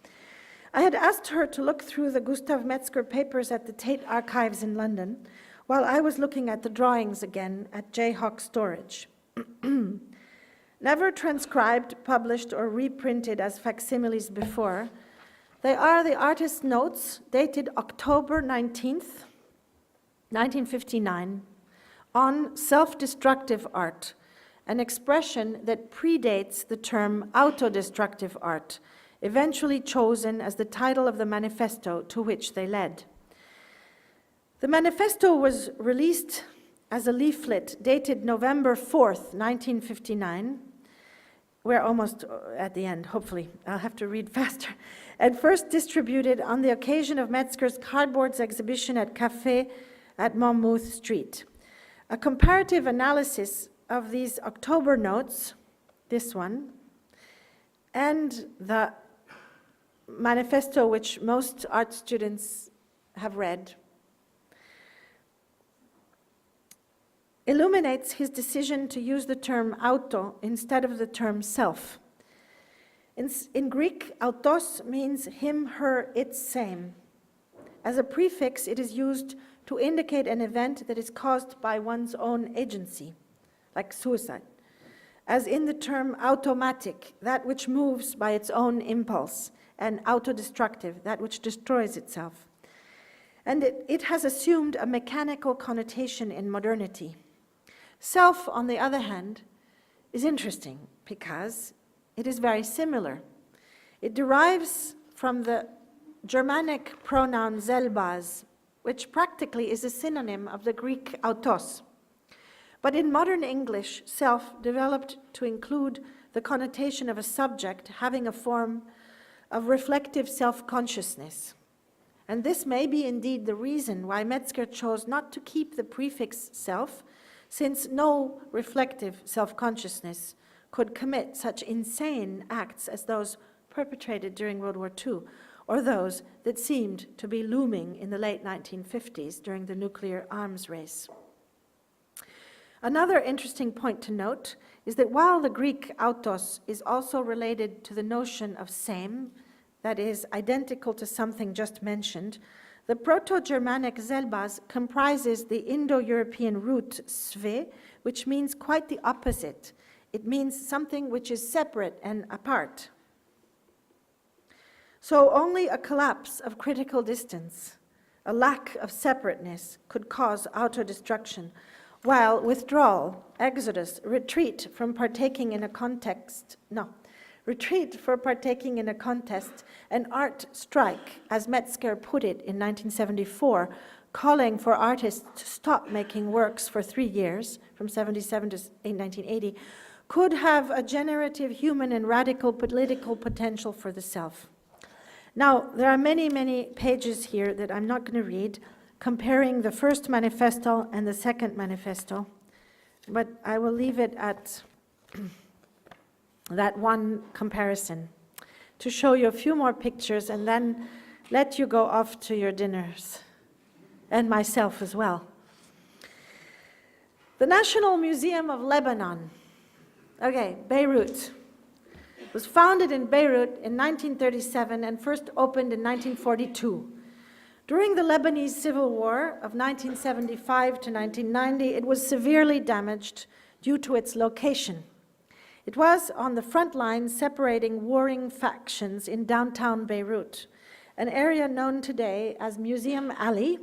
I had asked her to look through the Gustav Metzger papers at the Tate Archives in London while I was looking at the drawings again at Jayhawk Storage. Never transcribed, published, or reprinted as facsimiles before, they are the artist's notes dated October 19th, 1959, on self-destructive art, an expression that predates the term autodestructive art, eventually chosen as the title of the manifesto to which they led. The manifesto was released as a leaflet dated November 4th, 1959. We're almost at the end, hopefully. I'll have to read faster. And first distributed on the occasion of Metzger's Cardboards exhibition at Café at Monmouth Street. A comparative analysis of these October notes, this one, and the manifesto which most art students have read, illuminates his decision to use the term auto instead of the term self. In Greek, autos means him, her, its, same. As a prefix, it is used to indicate an event that is caused by one's own agency, like suicide. As in the term automatic, that which moves by its own impulse, and autodestructive, that which destroys itself. And it has assumed a mechanical connotation in modernity. Self, on the other hand, is interesting because it is very similar. It derives from the Germanic pronoun selbas, which practically is a synonym of the Greek autos. But in modern English, self developed to include the connotation of a subject having a form of reflective self-consciousness. And this may be indeed the reason why Metzger chose not to keep the prefix self, since no reflective self-consciousness could commit such insane acts as those perpetrated during World War II, or those that seemed to be looming in the late 1950s during the nuclear arms race. Another interesting point to note is that while the Greek autos is also related to the notion of same, that is, identical to something just mentioned, the Proto-Germanic selbas comprises the Indo-European root sve, which means quite the opposite. It means something which is separate and apart. So only a collapse of critical distance, a lack of separateness could cause autodestruction, while withdrawal, exodus, retreat for partaking in a contest, an art strike, as Metzger put it in 1974, calling for artists to stop making works for 3 years, from 1977 to 1980, could have a generative human and radical political potential for the self. Now, there are many, many pages here that I'm not going to read, comparing the first manifesto and the second manifesto, but I will leave it at that one comparison to show you a few more pictures and then let you go off to your dinners, and myself as well. The National Museum of Lebanon, Beirut, was founded in Beirut in 1937 and first opened in 1942. During the Lebanese Civil War of 1975 to 1990, it was severely damaged due to its location. It was on the front line separating warring factions in downtown Beirut, an area known today as Museum Alley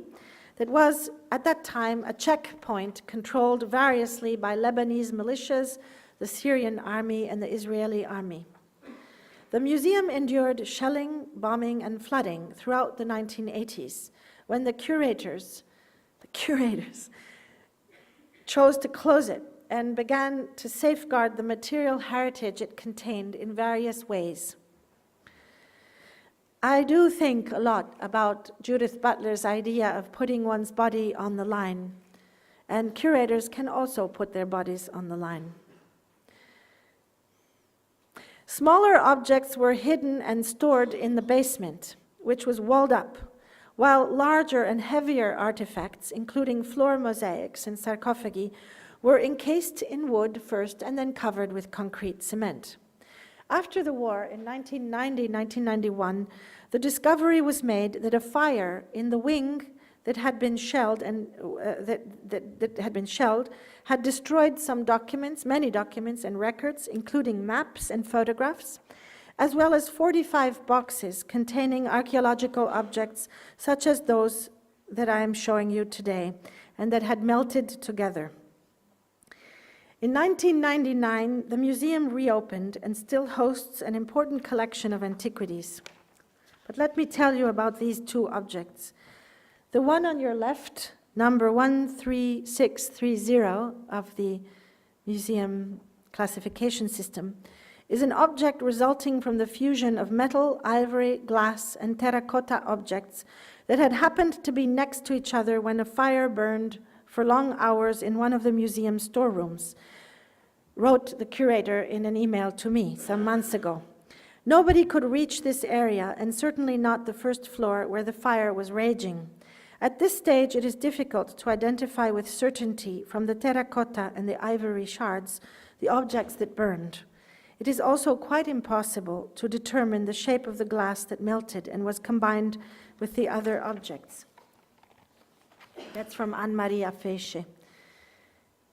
that was, at that time, a checkpoint controlled variously by Lebanese militias, the Syrian army, and the Israeli army. The museum endured shelling, bombing, and flooding throughout the 1980s, when the curators chose to close it and began to safeguard the material heritage it contained in various ways. I do think a lot about Judith Butler's idea of putting one's body on the line, and curators can also put their bodies on the line. Smaller objects were hidden and stored in the basement, which was walled up, while larger and heavier artifacts, including floor mosaics and sarcophagi, were encased in wood first and then covered with concrete cement. After the war, in 1990-1991, the discovery was made that a fire in the wing that had been shelled had destroyed some documents, many documents and records, including maps and photographs, as well as 45 boxes containing archaeological objects such as those that I am showing you today, and that had melted together. In 1999, the museum reopened and still hosts an important collection of antiquities. But let me tell you about these two objects. The one on your left, number 13630 of the museum classification system, is an object resulting from the fusion of metal, ivory, glass, and terracotta objects that had happened to be next to each other when a fire burned for long hours in one of the museum's storerooms, wrote the curator in an email to me some months ago. Nobody could reach this area, and certainly not the first floor where the fire was raging. At this stage, it is difficult to identify with certainty from the terracotta and the ivory shards the objects that burned. It is also quite impossible to determine the shape of the glass that melted and was combined with the other objects. That's from Anne-Maria Feiche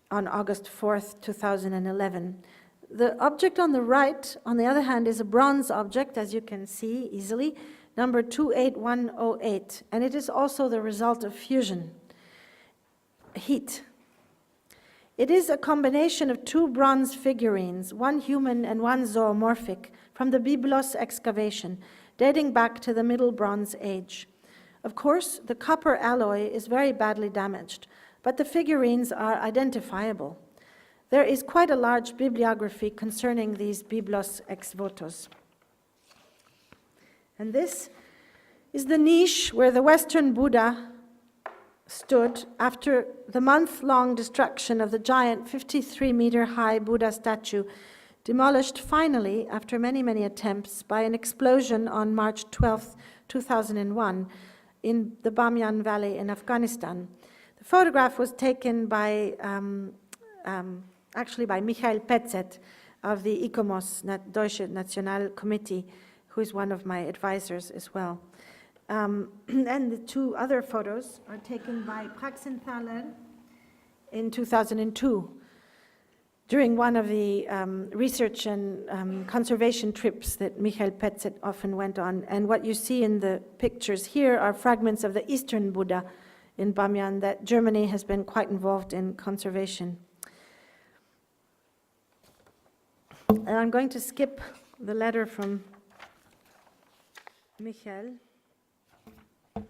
on August 4th, 2011. The object on the right, on the other hand, is a bronze object, as you can see easily, number 28108, and it is also the result of fusion, heat. It is a combination of two bronze figurines, one human and one zoomorphic, from the Byblos excavation, dating back to the Middle Bronze Age. Of course, the copper alloy is very badly damaged, but the figurines are identifiable. There is quite a large bibliography concerning these Byblos ex votos. And this is the niche where the Western Buddha stood after the month-long destruction of the giant 53-meter-high Buddha statue, demolished finally, after many, many attempts, by an explosion on March 12, 2001, in the Bamyan Valley in Afghanistan. The photograph was taken by, actually by Michael Petzet of the ICOMOS, Deutsche National Committee, who is one of my advisors as well. And the two other photos are taken by Praxenthaler in 2002 during one of the research and conservation trips that Michael Petzet often went on. And what you see in the pictures here are fragments of the Eastern Buddha in Bamyan that Germany has been quite involved in conservation. And I'm going to skip the letter from Michael and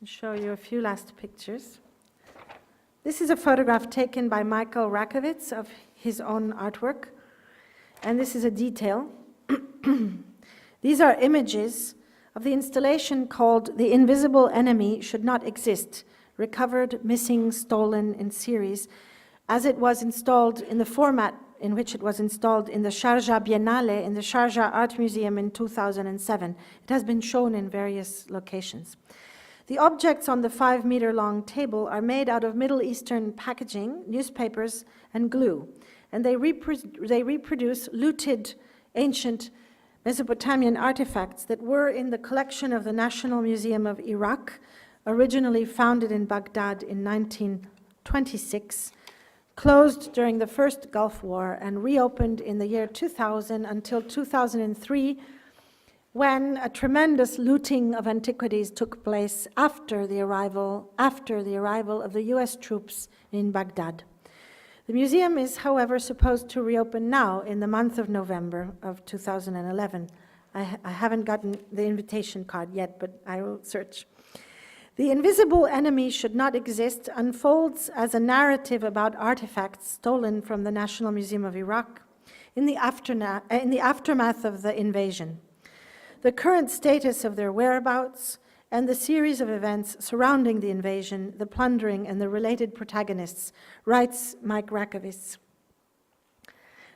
show you a few last pictures. This is a photograph taken by Michael Rakowitz of his own artwork, and this is a detail. These are images of the installation called The Invisible Enemy Should Not Exist, recovered, missing, stolen in series, as it was installed in the format in which it was installed in the Sharjah Biennale in the Sharjah Art Museum in 2007. It has been shown in various locations. The objects on the 5-meter-long table are made out of Middle Eastern packaging, newspapers, and glue, and they reproduce looted ancient Mesopotamian artifacts that were in the collection of the National Museum of Iraq, originally founded in Baghdad in 1926, closed during the First Gulf War, and reopened in the year 2000 until 2003, when a tremendous looting of antiquities took place after the arrival of the US troops in Baghdad. The museum is, however, supposed to reopen now in the month of November of 2011. I haven't gotten the invitation card yet, but I will search. The Invisible Enemy Should Not Exist unfolds as a narrative about artifacts stolen from the National Museum of Iraq in the aftermath of the invasion, the current status of their whereabouts, and the series of events surrounding the invasion, the plundering, and the related protagonists, writes Mike Rakowitz.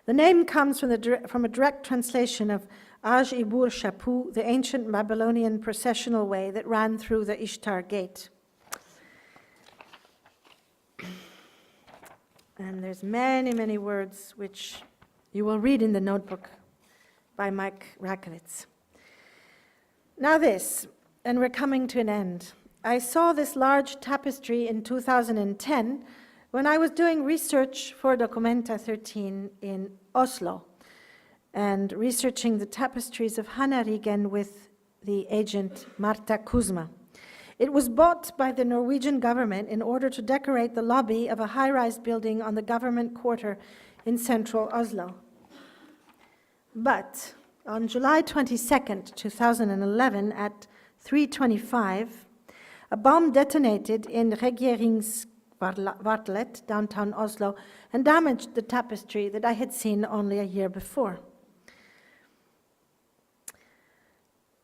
The name comes from a direct translation of Aj-Ibur Shapu, the ancient Babylonian processional way that ran through the Ishtar Gate. And there's many, many words which you will read in the notebook by Mike Rakowitz. Now this, and we're coming to an end. I saw this large tapestry in 2010 when I was doing research for dOCUMENTA 13 in Oslo and researching the tapestries of Hanna Rigen with the agent Marta Kuzma. It was bought by the Norwegian government in order to decorate the lobby of a high-rise building on the government quarter in central Oslo. But on July 22nd, 2011, at 3:25, a bomb detonated in Regjeringskvartalet, downtown Oslo, and damaged the tapestry that I had seen only a year before.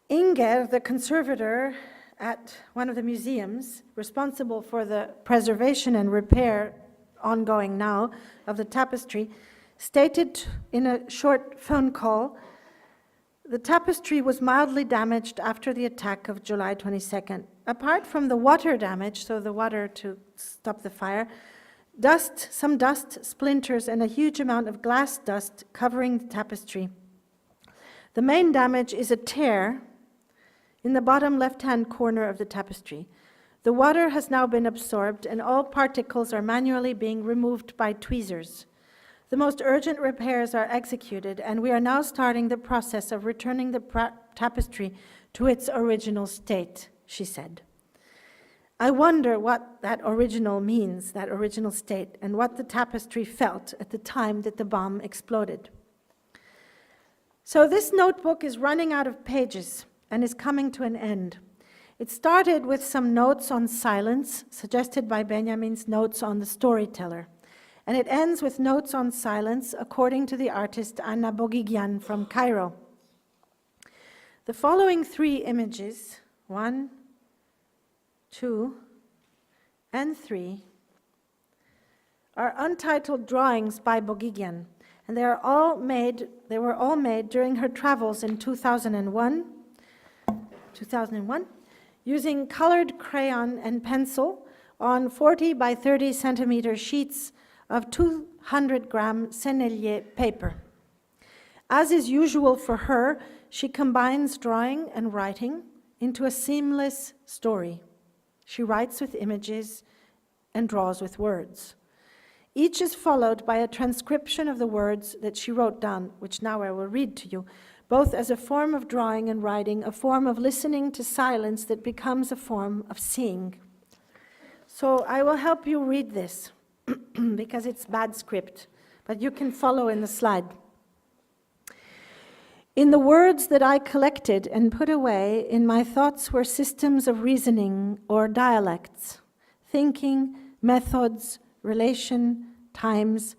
Inger, the conservator at one of the museums responsible for the preservation and repair ongoing now of the tapestry, stated in a short phone call, the tapestry was mildly damaged after the attack of July 22nd. Apart from the water damage, so the water to stop the fire, some dust, splinters, and a huge amount of glass dust covering the tapestry. The main damage is a tear in the bottom left-hand corner of the tapestry. The water has now been absorbed, and all particles are manually being removed by tweezers. The most urgent repairs are executed, and we are now starting the process of returning the tapestry to its original state, she said. I wonder what that original means, that original state, and what the tapestry felt at the time that the bomb exploded. So this notebook is running out of pages and is coming to an end. It started with some notes on silence, suggested by Benjamin's notes on the storyteller. And it ends with notes on silence, according to the artist Anna Bogigian from Cairo. The following 3 images, 1, 2, and 3, are untitled drawings by Bogigian, and they were all made during her travels in 2001, using colored crayon and pencil on 40 by 30 centimeter sheets of 200-gram sennelier paper. As is usual for her, she combines drawing and writing into a seamless story. She writes with images and draws with words. Each is followed by a transcription of the words that she wrote down, which now I will read to you, both as a form of drawing and writing, a form of listening to silence that becomes a form of seeing. So I will help you read this, because it's bad script, but you can follow in the slide. In the words that I collected and put away, in my thoughts were systems of reasoning or dialects, thinking, methods, relation, times.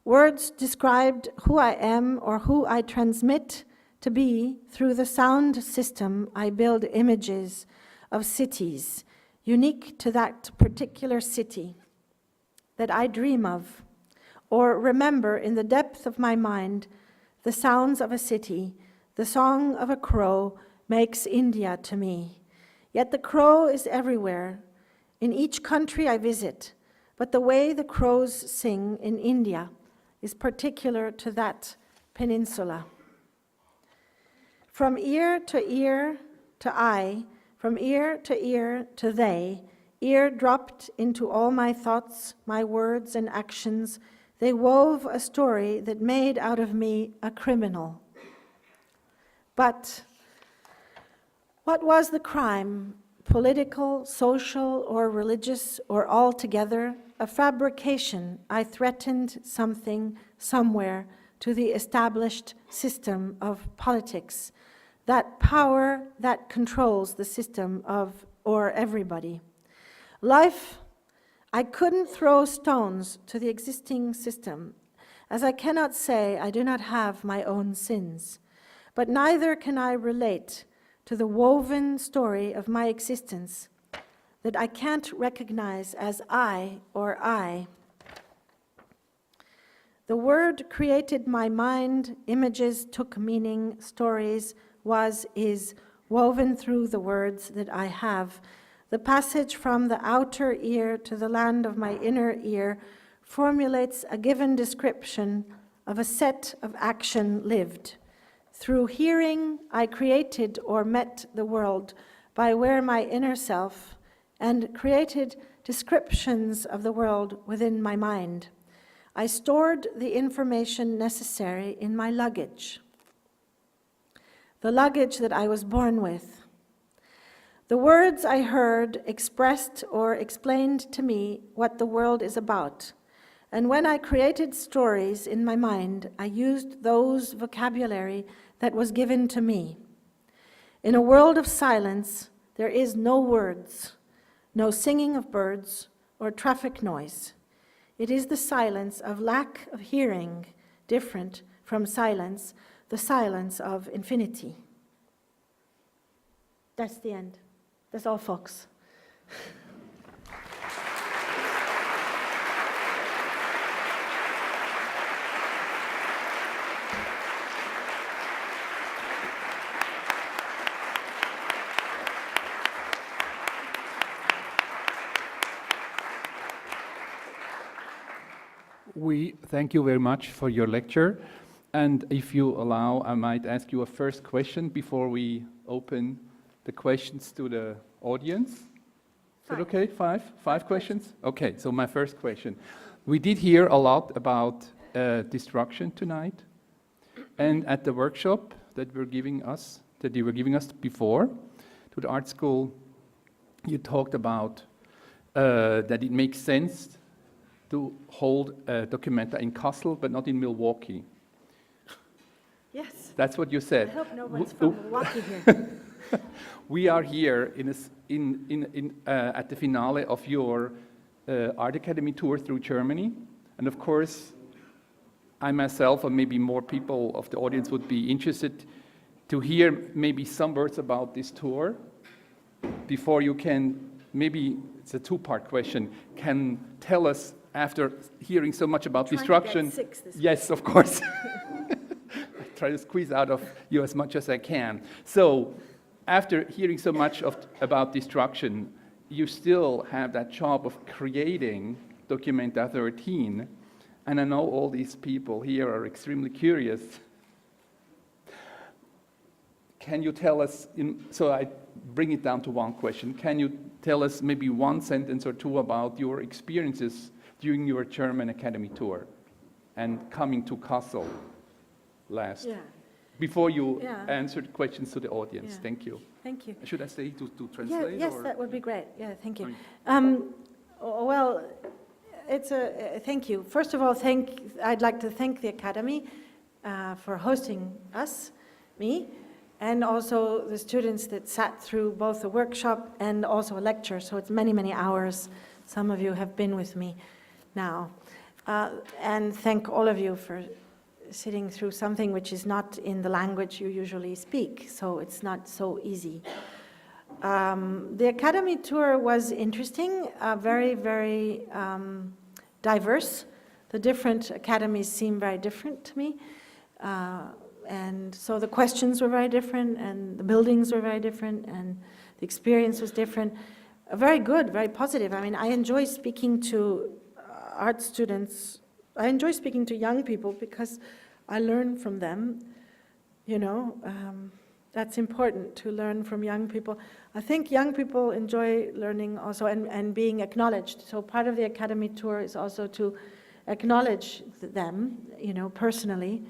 Words described who I am or who I transmit to be. Through the sound system, I build images of cities, unique to that particular city, that I dream of, or remember in the depth of my mind. The sounds of a city, the song of a crow makes India to me. Yet the crow is everywhere, in each country I visit, but the way the crows sing in India is particular to that peninsula. From ear to I, from ear to they, ear dropped into all my thoughts, my words and actions. They wove a story that made out of me a criminal. But what was the crime? Political, social, or religious, or altogether? A fabrication. I threatened something, somewhere, to the established system of politics. That power that controls the system of, or everybody. Life, I couldn't throw stones to the existing system, as I cannot say I do not have my own sins, but neither can I relate to the woven story of my existence that I can't recognize as I or I. The word created my mind, images took meaning, stories, was, is, woven through the words that I have. The passage from the outer ear to the land of my inner ear formulates a given description of a set of action lived. Through hearing, I created or met the world by where my inner self, and created descriptions of the world within my mind. I stored the information necessary in my luggage, the luggage that I was born with. The words I heard expressed or explained to me what the world is about. And when I created stories in my mind, I used those vocabulary that was given to me. In a world of silence, there is no words, no singing of birds or traffic noise. It is the silence of lack of hearing, different from silence, the silence of infinity. That's the end. That's all, folks. We thank you very much for your lecture. And if you allow, I might ask you a first question before we open the questions to the audience. Is that okay? Five questions? Okay, so my first question. We did hear a lot about destruction tonight. And at the workshop that you were giving us before to the art school, you talked about that it makes sense to hold a Documenta in Kassel, but not in Milwaukee. Yes. That's what you said. I hope no one's from Milwaukee here. We are here at the finale of your Art Academy tour through Germany. And of course, I myself, or maybe more people of the audience, would be interested to hear maybe some words about this tour before you can, maybe it's a two-part question, can tell us after hearing so much about destruction. Yes, of course. I try to squeeze out of you as much as I can. So, after hearing so much about destruction, you still have that job of creating Documenta 13, and I know all these people here are extremely curious. Can you tell us, so I bring it down to one question, can you tell us maybe one sentence or two about your experiences during your German Academy tour and coming to Kassel last? Yeah. Before you answered questions to the audience. Yeah. Thank you. Thank you. Should I say to translate? Yes, that would be great. Yeah, thank you. Well, thank you. First of all, I'd like to thank the Academy for hosting me, and also the students that sat through both the workshop and also a lecture. So it's many, many hours. Some of you have been with me now. And thank all of you for sitting through something which is not in the language you usually speak, so it's not so easy. The Academy tour was interesting, very, very diverse. The different academies seem very different to me. And so the questions were very different, and the buildings were very different, and the experience was different. Very good, very positive. I mean, I enjoy speaking to art students. I enjoy speaking to young people because I learn from them, that's important to learn from young people. I think young people enjoy learning also and being acknowledged. So part of the Academy tour is also to acknowledge them, personally,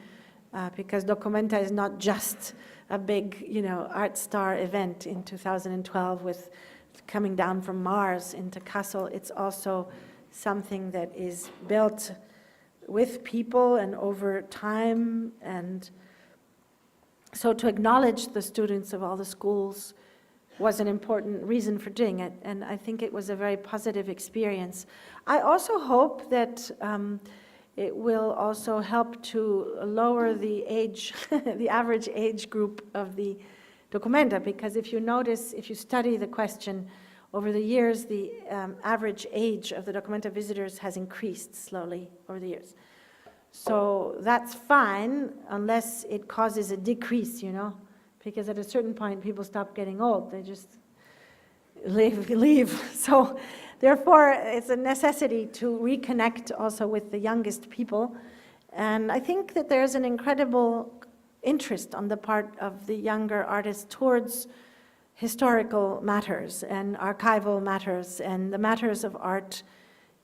because Documenta is not just a big, Art Star event in 2012 with coming down from Mars into Kassel. It's also something that is built with people and over time, and so to acknowledge the students of all the schools was an important reason for doing it, and I think it was a very positive experience. I also hope that it will also help to lower the age, the average age group of the Documenta, because if you study the question over the years, the average age of the Documenta visitors has increased slowly over the years. So that's fine, unless it causes a decrease, because at a certain point, people stop getting old. They just leave. So therefore, it's a necessity to reconnect also with the youngest people. And I think that there's an incredible interest on the part of the younger artists towards historical matters and archival matters, and the matters of art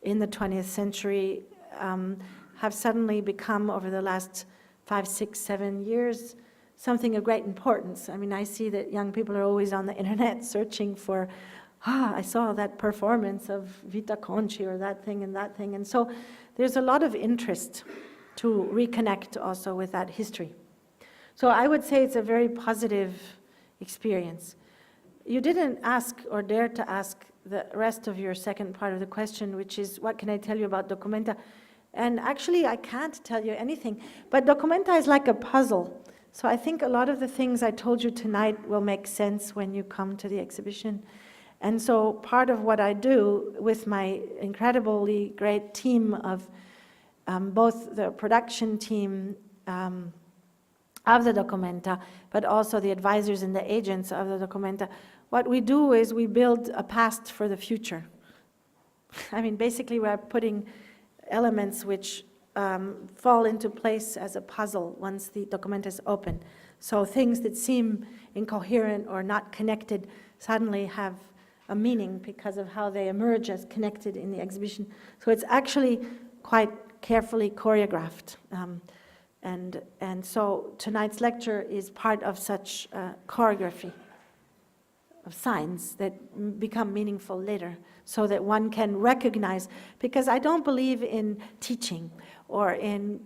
in the 20th century have suddenly become, over the last 5, 6, 7 years, something of great importance. I mean, I see that young people are always on the internet searching for, I saw that performance of Vita Conchi or that thing. And so there's a lot of interest to reconnect also with that history. So I would say it's a very positive experience. You didn't ask or dare to ask the rest of your second part of the question, which is, what can I tell you about dOCUMENTA? And actually, I can't tell you anything, but dOCUMENTA is like a puzzle. So I think a lot of the things I told you tonight will make sense when you come to the exhibition. And so part of what I do with my incredibly great team of both the production team of the dOCUMENTA, but also the advisors and the agents of the dOCUMENTA, what we do is we build a past for the future. I mean, basically we're putting elements which fall into place as a puzzle once the dOCUMENTA is open. So things that seem incoherent or not connected suddenly have a meaning because of how they emerge as connected in the exhibition. So it's actually quite carefully choreographed. And so tonight's lecture is part of such choreography of signs that become meaningful later, so that one can recognize, because I don't believe in teaching or in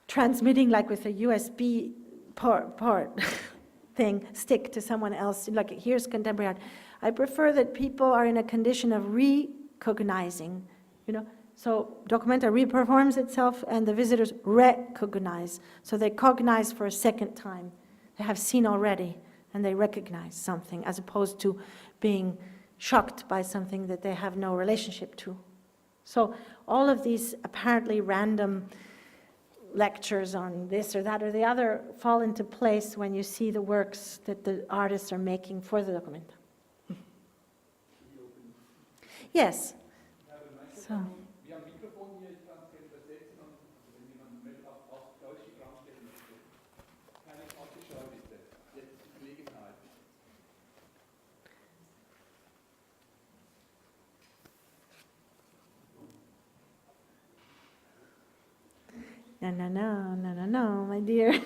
transmitting like with a USB port thing, stick to someone else, like here's contemporary art. I prefer that people are in a condition of recognizing, you know. So dOCUMENTA reperforms itself and the visitors recognize. So they cognize for a second time. They have seen already and they recognize something as opposed to being shocked by something that they have no relationship to. So all of these apparently random lectures on this or that or the other fall into place when you see the works that the artists are making for the dOCUMENTA. Yes. So. No, my dear. Eine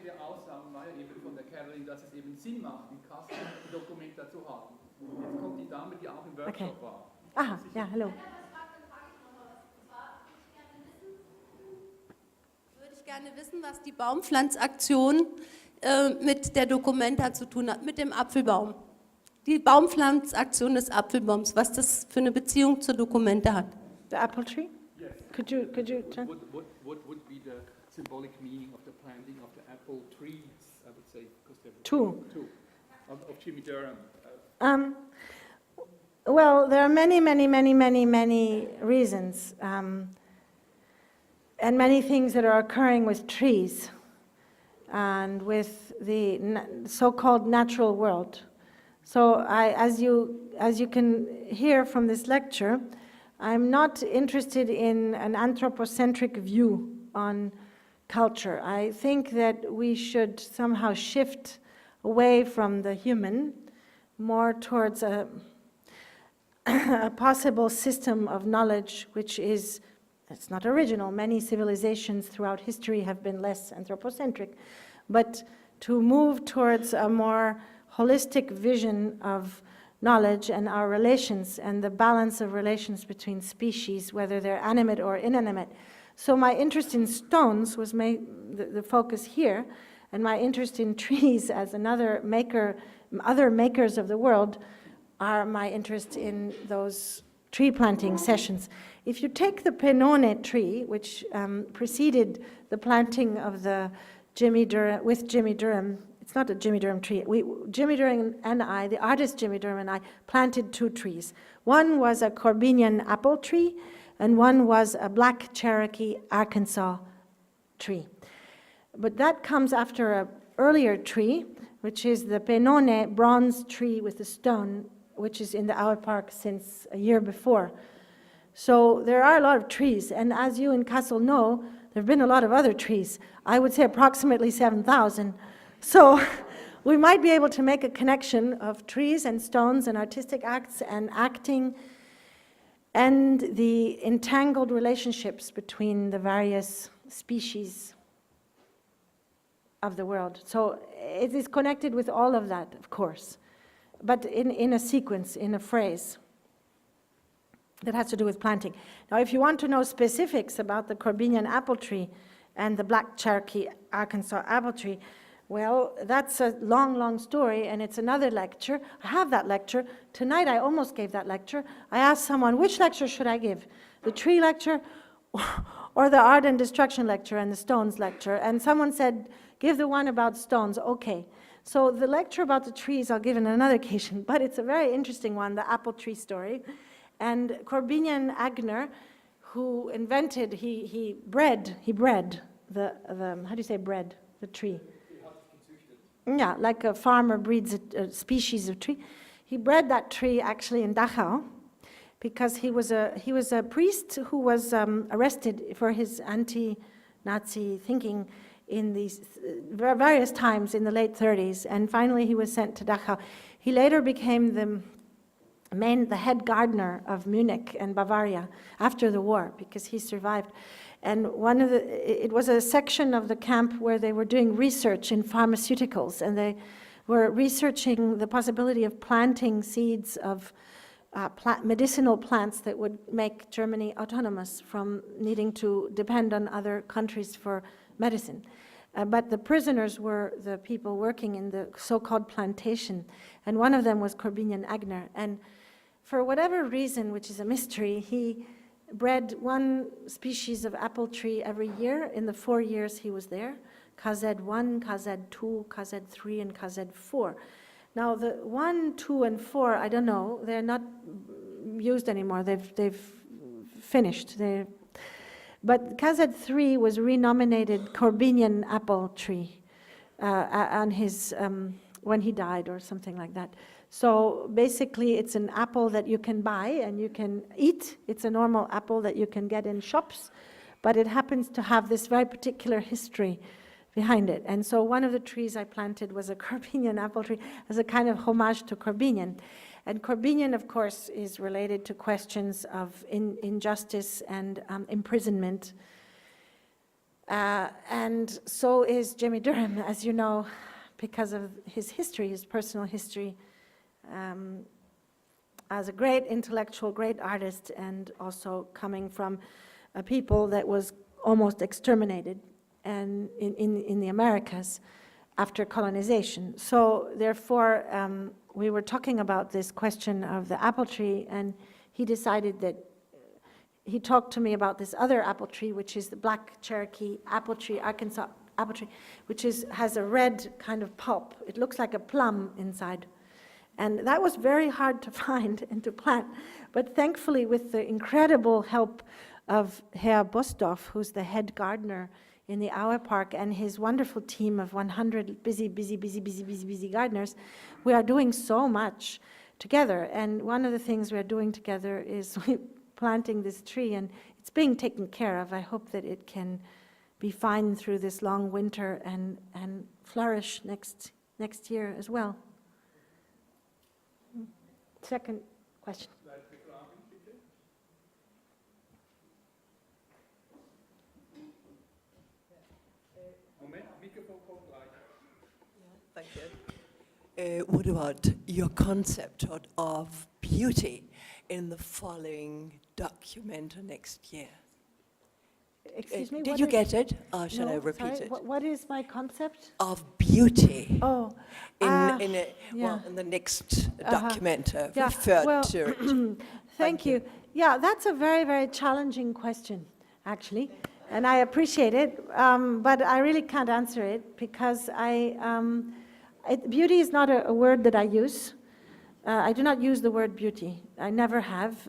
der Aussagen war ja eben von der Carolyn, dass es eben Sinn macht, in Kassel die dOCUMENTA zu haben. Jetzt kommt die Dame, die auch im Workshop war. Aha, ja, hallo. Würde ich gerne wissen, was die Baumpflanzaktion mit der dOCUMENTA zu tun hat, mit dem Apfelbaum. Die Baumpflanzaktion des Apfelbaums, was das für eine Beziehung zur dOCUMENTA hat. The apple tree? Yes. Could you What would be the symbolic meaning of the planting of the apple trees, I would say, because there were two of Jimmy Durham. Well, there are many reasons, and many things that are occurring with trees and with the so-called natural world. So as you can hear from this lecture, I'm not interested in an anthropocentric view on culture. I think that we should somehow shift away from the human more towards a possible system of knowledge which is, it's not original. Many civilizations throughout history have been less anthropocentric, but to move towards a more holistic vision of knowledge and our relations and the balance of relations between species, whether they're animate or inanimate. So my interest in stones was the focus here, and my interest in trees as another maker, other makers of the world, are my interest in those tree planting sessions. If you take the Pennone tree, which preceded the planting of the Jimmy Durham, it's not a Jimmy Durham tree. Jimmy Durham and I, the artist Jimmy Durham and I, planted two trees. One was a Corbinian apple tree, and one was a black Cherokee Arkansas tree. But that comes after an earlier tree, which is the Pennone bronze tree with the stone, which is in the Auer Park since a year before. So there are a lot of trees, and as you in Kassel know, there have been a lot of other trees. I would say approximately 7,000. So we might be able to make a connection of trees and stones and artistic acts and acting and the entangled relationships between the various species of the world. So it is connected with all of that, of course, but in a sequence, in a phrase that has to do with planting. Now, if you want to know specifics about the Corbinian apple tree and the Black Cherokee Arkansas apple tree, well, that's a long, long story, and it's another lecture. I have that lecture. Tonight, I almost gave that lecture. I asked someone, which lecture should I give? The tree lecture or the art and destruction lecture and the stones lecture? And someone said, give the one about stones. Okay. So the lecture about the trees I'll give on another occasion, but it's a very interesting one, the apple tree story. And Corbinian Agner, who invented, he bred the how do you say bred, the tree? Yeah, like a farmer breeds a species of tree. He bred that tree actually in Dachau because he was a priest who was arrested for his anti-Nazi thinking in these various times in the late 30s, and finally he was sent to Dachau. He later became the head gardener of Munich and Bavaria after the war because he survived. And it was a section of the camp where they were doing research in pharmaceuticals, and they were researching the possibility of planting seeds of medicinal plants that would make Germany autonomous from needing to depend on other countries for medicine. But the prisoners were the people working in the so-called plantation, and one of them was Corbinian Agner. And for whatever reason, which is a mystery, he bred one species of apple tree every year in the 4 years he was there, KZ1, KZ2, KZ3, and KZ4. Now the 1, 2, and 4, I don't know, they're not used anymore, they've finished. But KZ3 was renominated Corbinian apple tree on his, when he died or something like that. So basically it's an apple that you can buy and you can eat. It's a normal apple that you can get in shops, but it happens to have this very particular history behind it. And so one of the trees I planted was a Corbinian apple tree as a kind of homage to Corbinian. And Corbinian, of course, is related to questions of injustice and imprisonment. And so is Jimmy Durham, as you know, because of his history, his personal history, as a great intellectual, great artist, and also coming from a people that was almost exterminated and in the Americas after colonization. So therefore, we were talking about this question of the apple tree, and he decided that he talked to me about this other apple tree, which is the Black Cherokee apple tree, Arkansas apple tree, which has a red kind of pulp. It looks like a plum inside. And that was very hard to find and to plant. But thankfully, with the incredible help of Herr Bosdorf, who's the head gardener in the Auer Park, and his wonderful team of 100 busy gardeners, we are doing so much together. And one of the things we are doing together is planting this tree, and it's being taken care of. I hope that it can be fine through this long winter and flourish next year as well. Second question. Thank you. What about your concept of beauty in the following dOCUMENTA next year? Excuse me? Did you get it? Or shall I repeat sorry, it? What is my concept? Of beauty. Oh. In the next dOCUMENTA referred to it. Thank you. Yeah, that's a very, very challenging question, actually, and I appreciate it, but I really can't answer it because beauty is not a word that I use. I do not use the word beauty. I never have.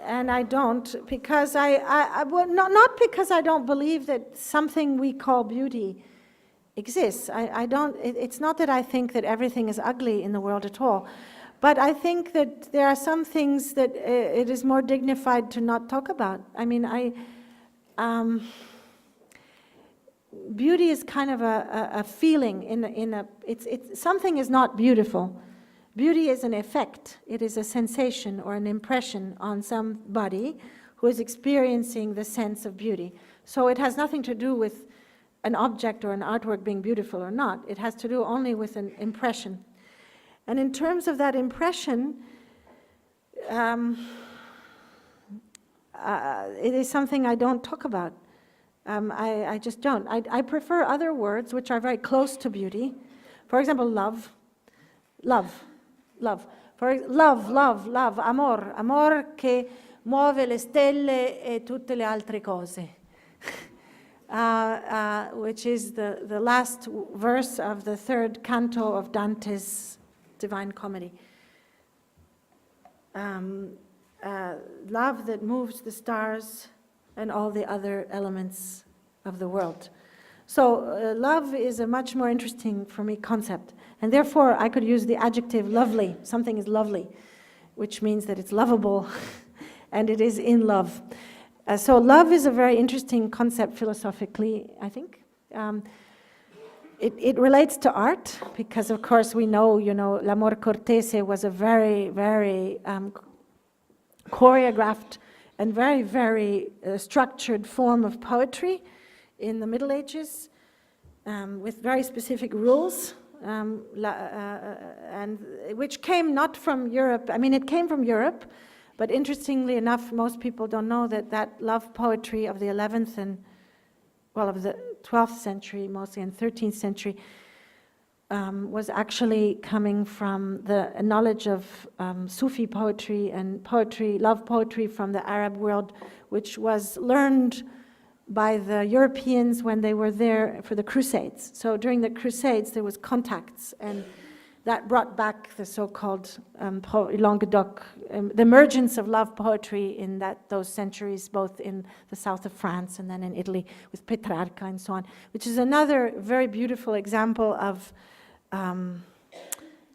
And I don't because not because I don't believe that something we call beauty exists. It's not that I think that everything is ugly in the world at all, but I think that there are some things that it is more dignified to not talk about. I mean, beauty is kind of a feeling something is not beautiful. Beauty is an effect. It is a sensation or an impression on somebody who is experiencing the sense of beauty. So it has nothing to do with an object or an artwork being beautiful or not. It has to do only with an impression. And in terms of that impression, it is something I don't talk about. I just don't. I prefer other words which are very close to beauty. For example, love. Love. Love. Love. Amor. Amor che muove le stelle e tutte le altre cose. Which is the last verse of the third canto of Dante's Divine Comedy. Love that moves the stars and all the other elements of the world. So love is a much more interesting, for me, concept. And therefore, I could use the adjective lovely. Something is lovely, which means that it's lovable, and it is in love. So love is a very interesting concept philosophically, I think. It relates to art, because of course we know, l'amor cortese was a very, very choreographed and very, very structured form of poetry in the Middle Ages, with very specific rules, and which came not from Europe. I mean, it came from Europe, but interestingly enough, most people don't know that love poetry of the 11th and, well, of the 12th century mostly, and 13th century, was actually coming from the knowledge of Sufi poetry and poetry, love poetry from the Arab world, which was learned by the Europeans when they were there for the Crusades. So during the Crusades, there was contacts, and that brought back the so-called Languedoc, the emergence of love poetry in those centuries, both in the south of France and then in Italy with Petrarca and so on, which is another very beautiful example of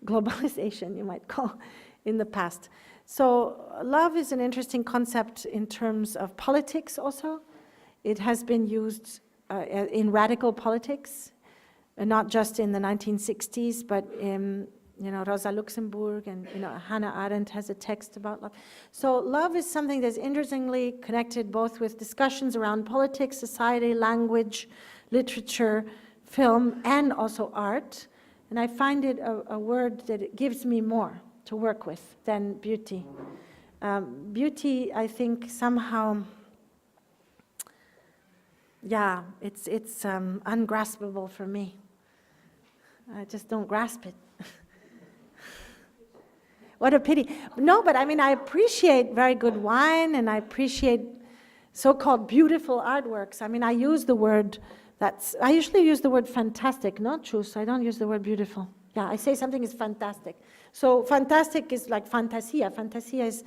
globalization, you might call, in the past. So love is an interesting concept in terms of politics also. It has been used in radical politics, not just in the 1960s, but in, Rosa Luxemburg and, Hannah Arendt has a text about love. So love is something that's interestingly connected both with discussions around politics, society, language, literature, film, and also art. And I find it a word that it gives me more to work with than beauty. Beauty, I think, somehow, yeah, it's ungraspable for me. I just don't grasp it. What a pity. No, but I mean, I appreciate very good wine, and I appreciate so-called beautiful artworks. I mean, I use the word I usually use the word fantastic, not choose. I don't use the word beautiful. Yeah, I say something is fantastic. So fantastic is like fantasia. Fantasia is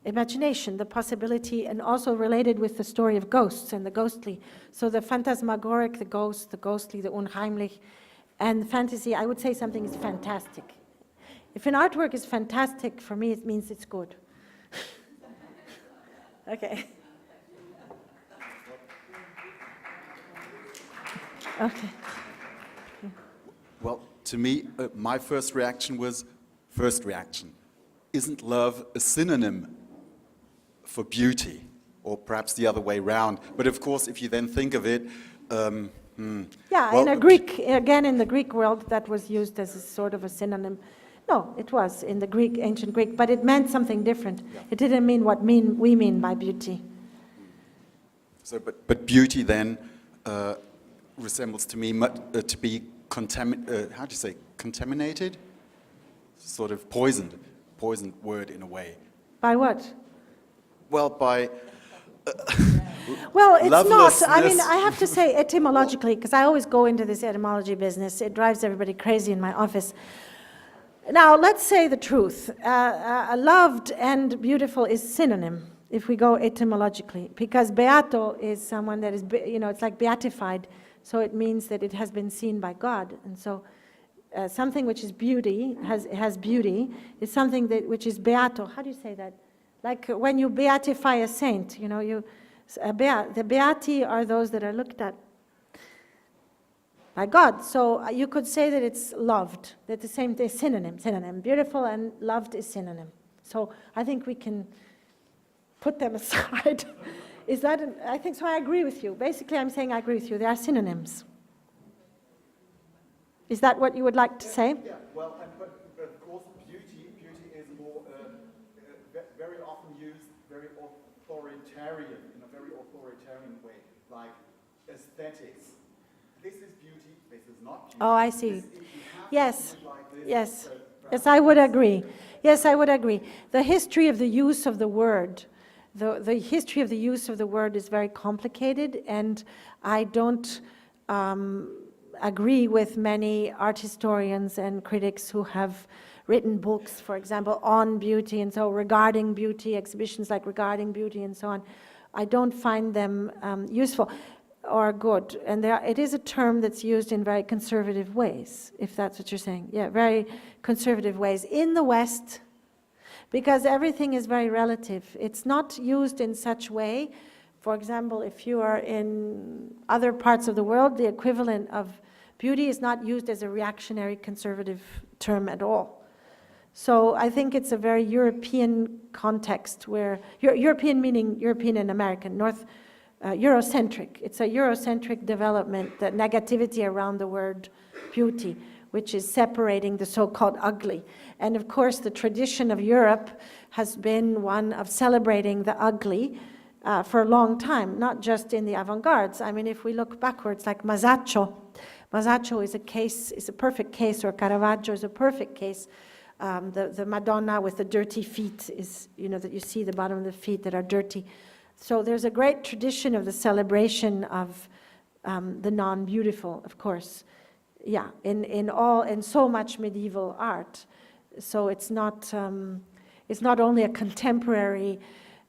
imagination, the possibility, and also related with the story of ghosts and the ghostly. So the phantasmagoric, the ghost, the ghostly, the unheimlich, and fantasy, I would say something is fantastic. If an artwork is fantastic, for me, it means it's good. Okay. Okay. Well, to me, my first reaction was, isn't love a synonym for beauty? Or perhaps the other way around. But of course, if you then think of it, yeah, well, in the Greek world, that was used as a sort of a synonym. No, it was in the ancient Greek, but it meant something different. Yeah. It didn't mean what we mean by beauty. So, but beauty then resembles to me to be contaminated? Sort of poisoned word in a way. By what? Well, by well, it's not. I mean, I have to say etymologically, because I always go into this etymology business. It drives everybody crazy in my office. Now, let's say the truth. Loved and beautiful is synonym, if we go etymologically, because beato is someone that is, it's like beatified, so it means that it has been seen by God. And so something which is beauty, has beauty, is something which is beato. How do you say that? Like when you beatify a saint, the beati are those that are looked at by God. So you could say that it's loved, that the same thing, synonym. Beautiful and loved is synonym. So I think we can put them aside. I think so. I agree with you. Basically, I'm saying I agree with you. They are synonyms. Is that what you would like to say? Yeah, well, but of course, beauty is more very often used very authoritarian, in a very authoritarian way, like aesthetics. This is beauty, this is not beauty. Oh, I see. If you have Yes, something like this, yes. Yes, I would agree. Yes, I would agree. The history of the use of the word, the history of the use of the word is very complicated, and I don't agree with many art historians and critics who have written books, for example, on beauty, and so regarding beauty, exhibitions like regarding beauty and so on. I don't find them useful or good. And it is a term that's used in very conservative ways, if that's what you're saying. Yeah, very conservative ways. In the West, because everything is very relative. It's not used in such way. For example, if you are in other parts of the world, the equivalent of beauty is not used as a reactionary conservative term at all. So I think it's a very European context where, European meaning European and American, Eurocentric. It's a Eurocentric development, the negativity around the word beauty, which is separating the so-called ugly. And of course, the tradition of Europe has been one of celebrating the ugly for a long time, not just in the avant-gardes. I mean, if we look backwards, like Masaccio is a perfect case, or Caravaggio is a perfect case. The Madonna with the dirty feet is, that you see the bottom of the feet that are dirty. So there's a great tradition of the celebration of the non-beautiful, of course. Yeah, in so much medieval art. So it's not only a contemporary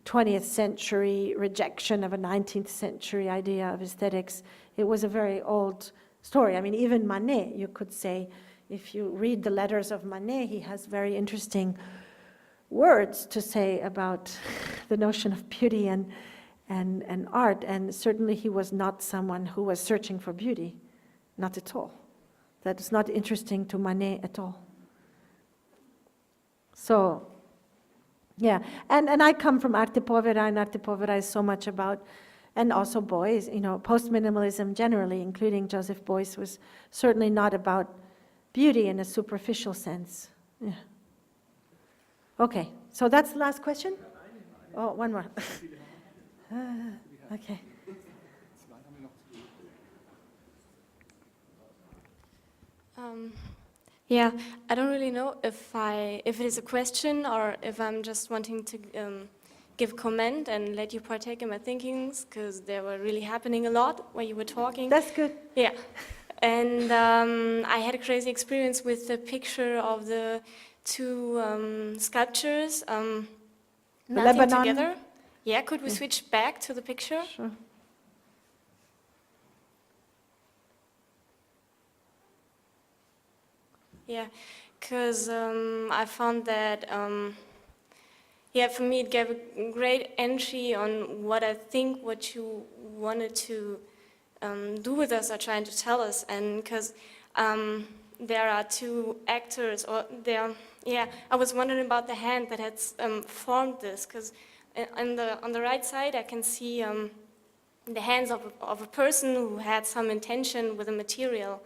20th century rejection of a 19th century idea of aesthetics. It was a very old story. I mean, even Manet, you could say, if you read the letters of Manet, he has very interesting words to say about the notion of beauty and art. And certainly he was not someone who was searching for beauty, not at all. That is not interesting to Manet at all. So, yeah, and I come from Arte Povera, and Arte Povera is so much about, and also Beuys, post-minimalism generally, including Joseph Beuys, was certainly not about beauty in a superficial sense. Yeah. Okay, so that's the last question? Oh, one more. Okay. Yeah, I don't really know if it is a question or if I'm just wanting to give comment and let you partake in my thinkings, because they were really happening a lot while you were talking. That's good. Yeah, and I had a crazy experience with the picture of the two sculptures melting Lebanon. together. Yeah, could we switch back to the picture? Sure. Yeah, because I found that, for me it gave a great entry on what I think what you wanted to do with us or trying to tell us, and because there are two actors, I was wondering about the hand that had formed this, because on the right side I can see the hands of a person who had some intention with the material.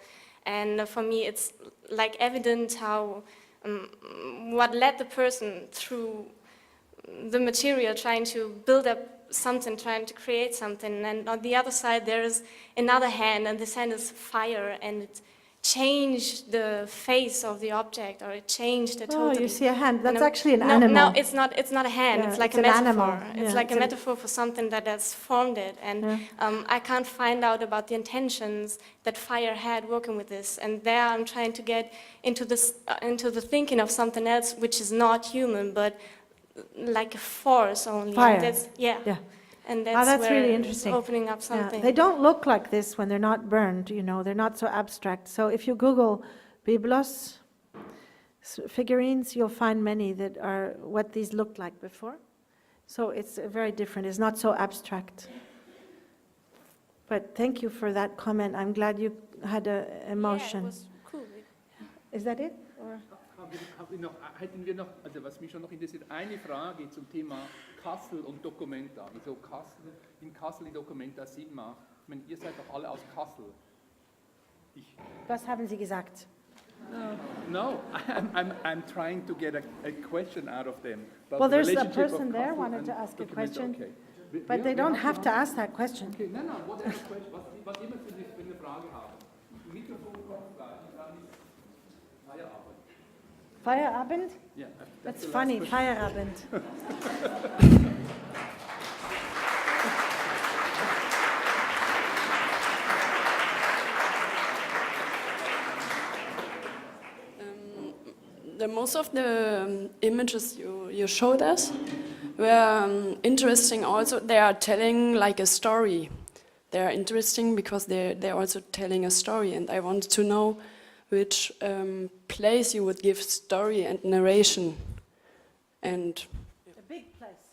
And for me, it's like evident how what led the person through the material, trying to build up something, trying to create something. And on the other side, there is another hand, and this hand is fire, and it changed the face of the object, or it changed it totally. Oh, you see a hand. That's And actually an no, animal. No, it's not a hand. Yeah, it's like it's a an metaphor. animal. It's Yeah, like it's a metaphor for something that has formed it. And I can't find out about the intentions that fire had working with this. And there I'm trying to get into this, into the thinking of something else which is not human, but like a force only. Fire. And that's, yeah. And that's, that's where really it's interesting. opening up something. They don't look like this when they're not burned, they're not so abstract. So if you Google Biblos figurines, you'll find many that are what these looked like before. So it's very different. It's not so abstract. But thank you for that comment. I'm glad you had an emotion. Yeah, it was cool. Is that it? Or? Hätten wir noch, also was mich schon noch interessiert, eine Frage zum Thema Kassel und Documenta. Wieso in Kassel die Documenta Sinn macht. Ich meine, ihr seid doch alle aus Kassel. Was haben Sie gesagt? No, I'm trying to get a question out of them. But Well, the there's a relationship of person there Kassel wanted and to ask a Documenta, question, okay. but they don't have to ask that question. Okay, nein, whatever question, was immer Sie für eine Frage haben. Mikrofon kommt gleich, dann ist Feierabend. Feierabend? Yeah, That's the last funny, question. Feierabend. Most of the images you showed us were interesting also. They are telling like a story. They are interesting because they're also telling a story, and I wanted to know which place you would give story and narration. And A big place.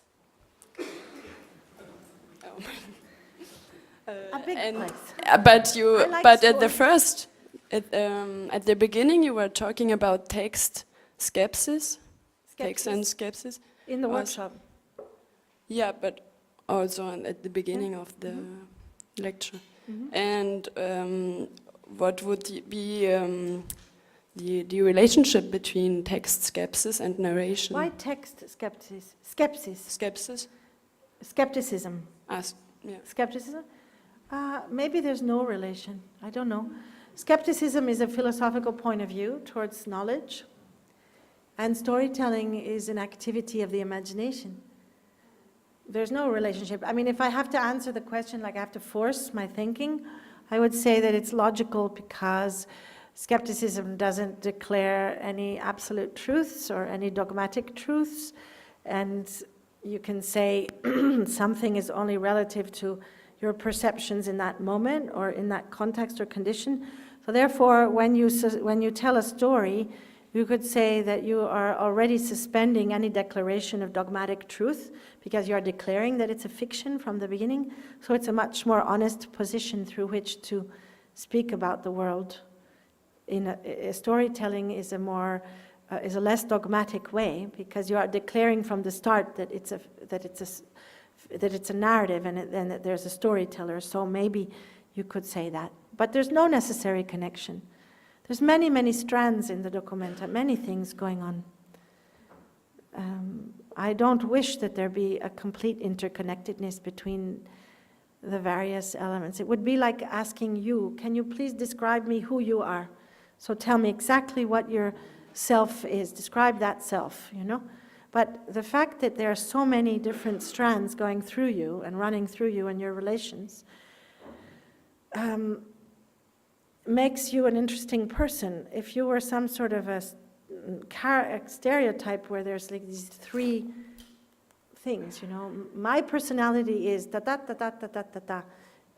A big place. But you, I like but at the stories. first, at the beginning, you were talking about text skepsis, text and skepsis. In the Was- workshop. Yeah, but also at the beginning of the lecture. And what would be the relationship between text skepsis and narration? Why text skepsis? Skepsis? Skepticism. Yeah. Skepticism? Maybe there's no relation. I don't know. Skepticism is a philosophical point of view towards knowledge, and storytelling is an activity of the imagination. There's no relationship. I mean, if I have to answer the question, like I have to force my thinking, I would say that it's logical because skepticism doesn't declare any absolute truths or any dogmatic truths, and you can say something is only relative to your perceptions in that moment or in that context or condition. So therefore, when you tell a story, you could say that you are already suspending any declaration of dogmatic truth because you are declaring that it's a fiction from the beginning. So it's a much more honest position through which to speak about the world. Storytelling is a less dogmatic way because you are declaring from the start that it's a narrative and that there's a storyteller. So maybe you could say that, but there's no necessary connection. There's many, many strands in the documenta, many things going on. I don't wish that there be a complete interconnectedness between the various elements. It would be like asking you, can you please describe me who you are? So tell me exactly what your self is. Describe that self, you know? But the fact that there are so many different strands going through you and running through you and your relations makes you an interesting person. If you were some sort of a stereotype where there's like these three things, you know, my personality is da-da-da-da-da-da-da-da,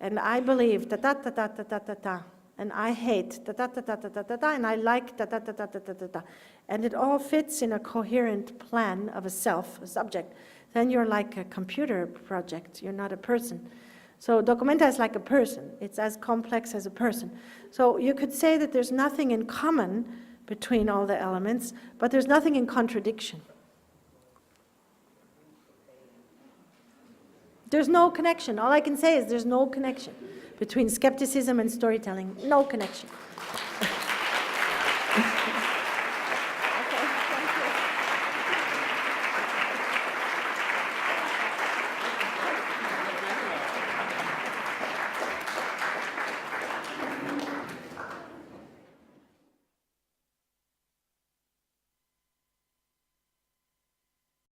and I believe da-da-da-da-da-da-da-da, and I hate da-da-da-da-da-da-da, and I like da-da-da-da-da-da-da, and it all fits in a coherent plan of a self, a subject. Then you're like a computer project, you're not a person. So dOCUMENTA is like a person. It's as complex as a person. So you could say that there's nothing in common between all the elements, but there's nothing in contradiction. There's no connection. All I can say is there's no connection between skepticism and storytelling. No connection.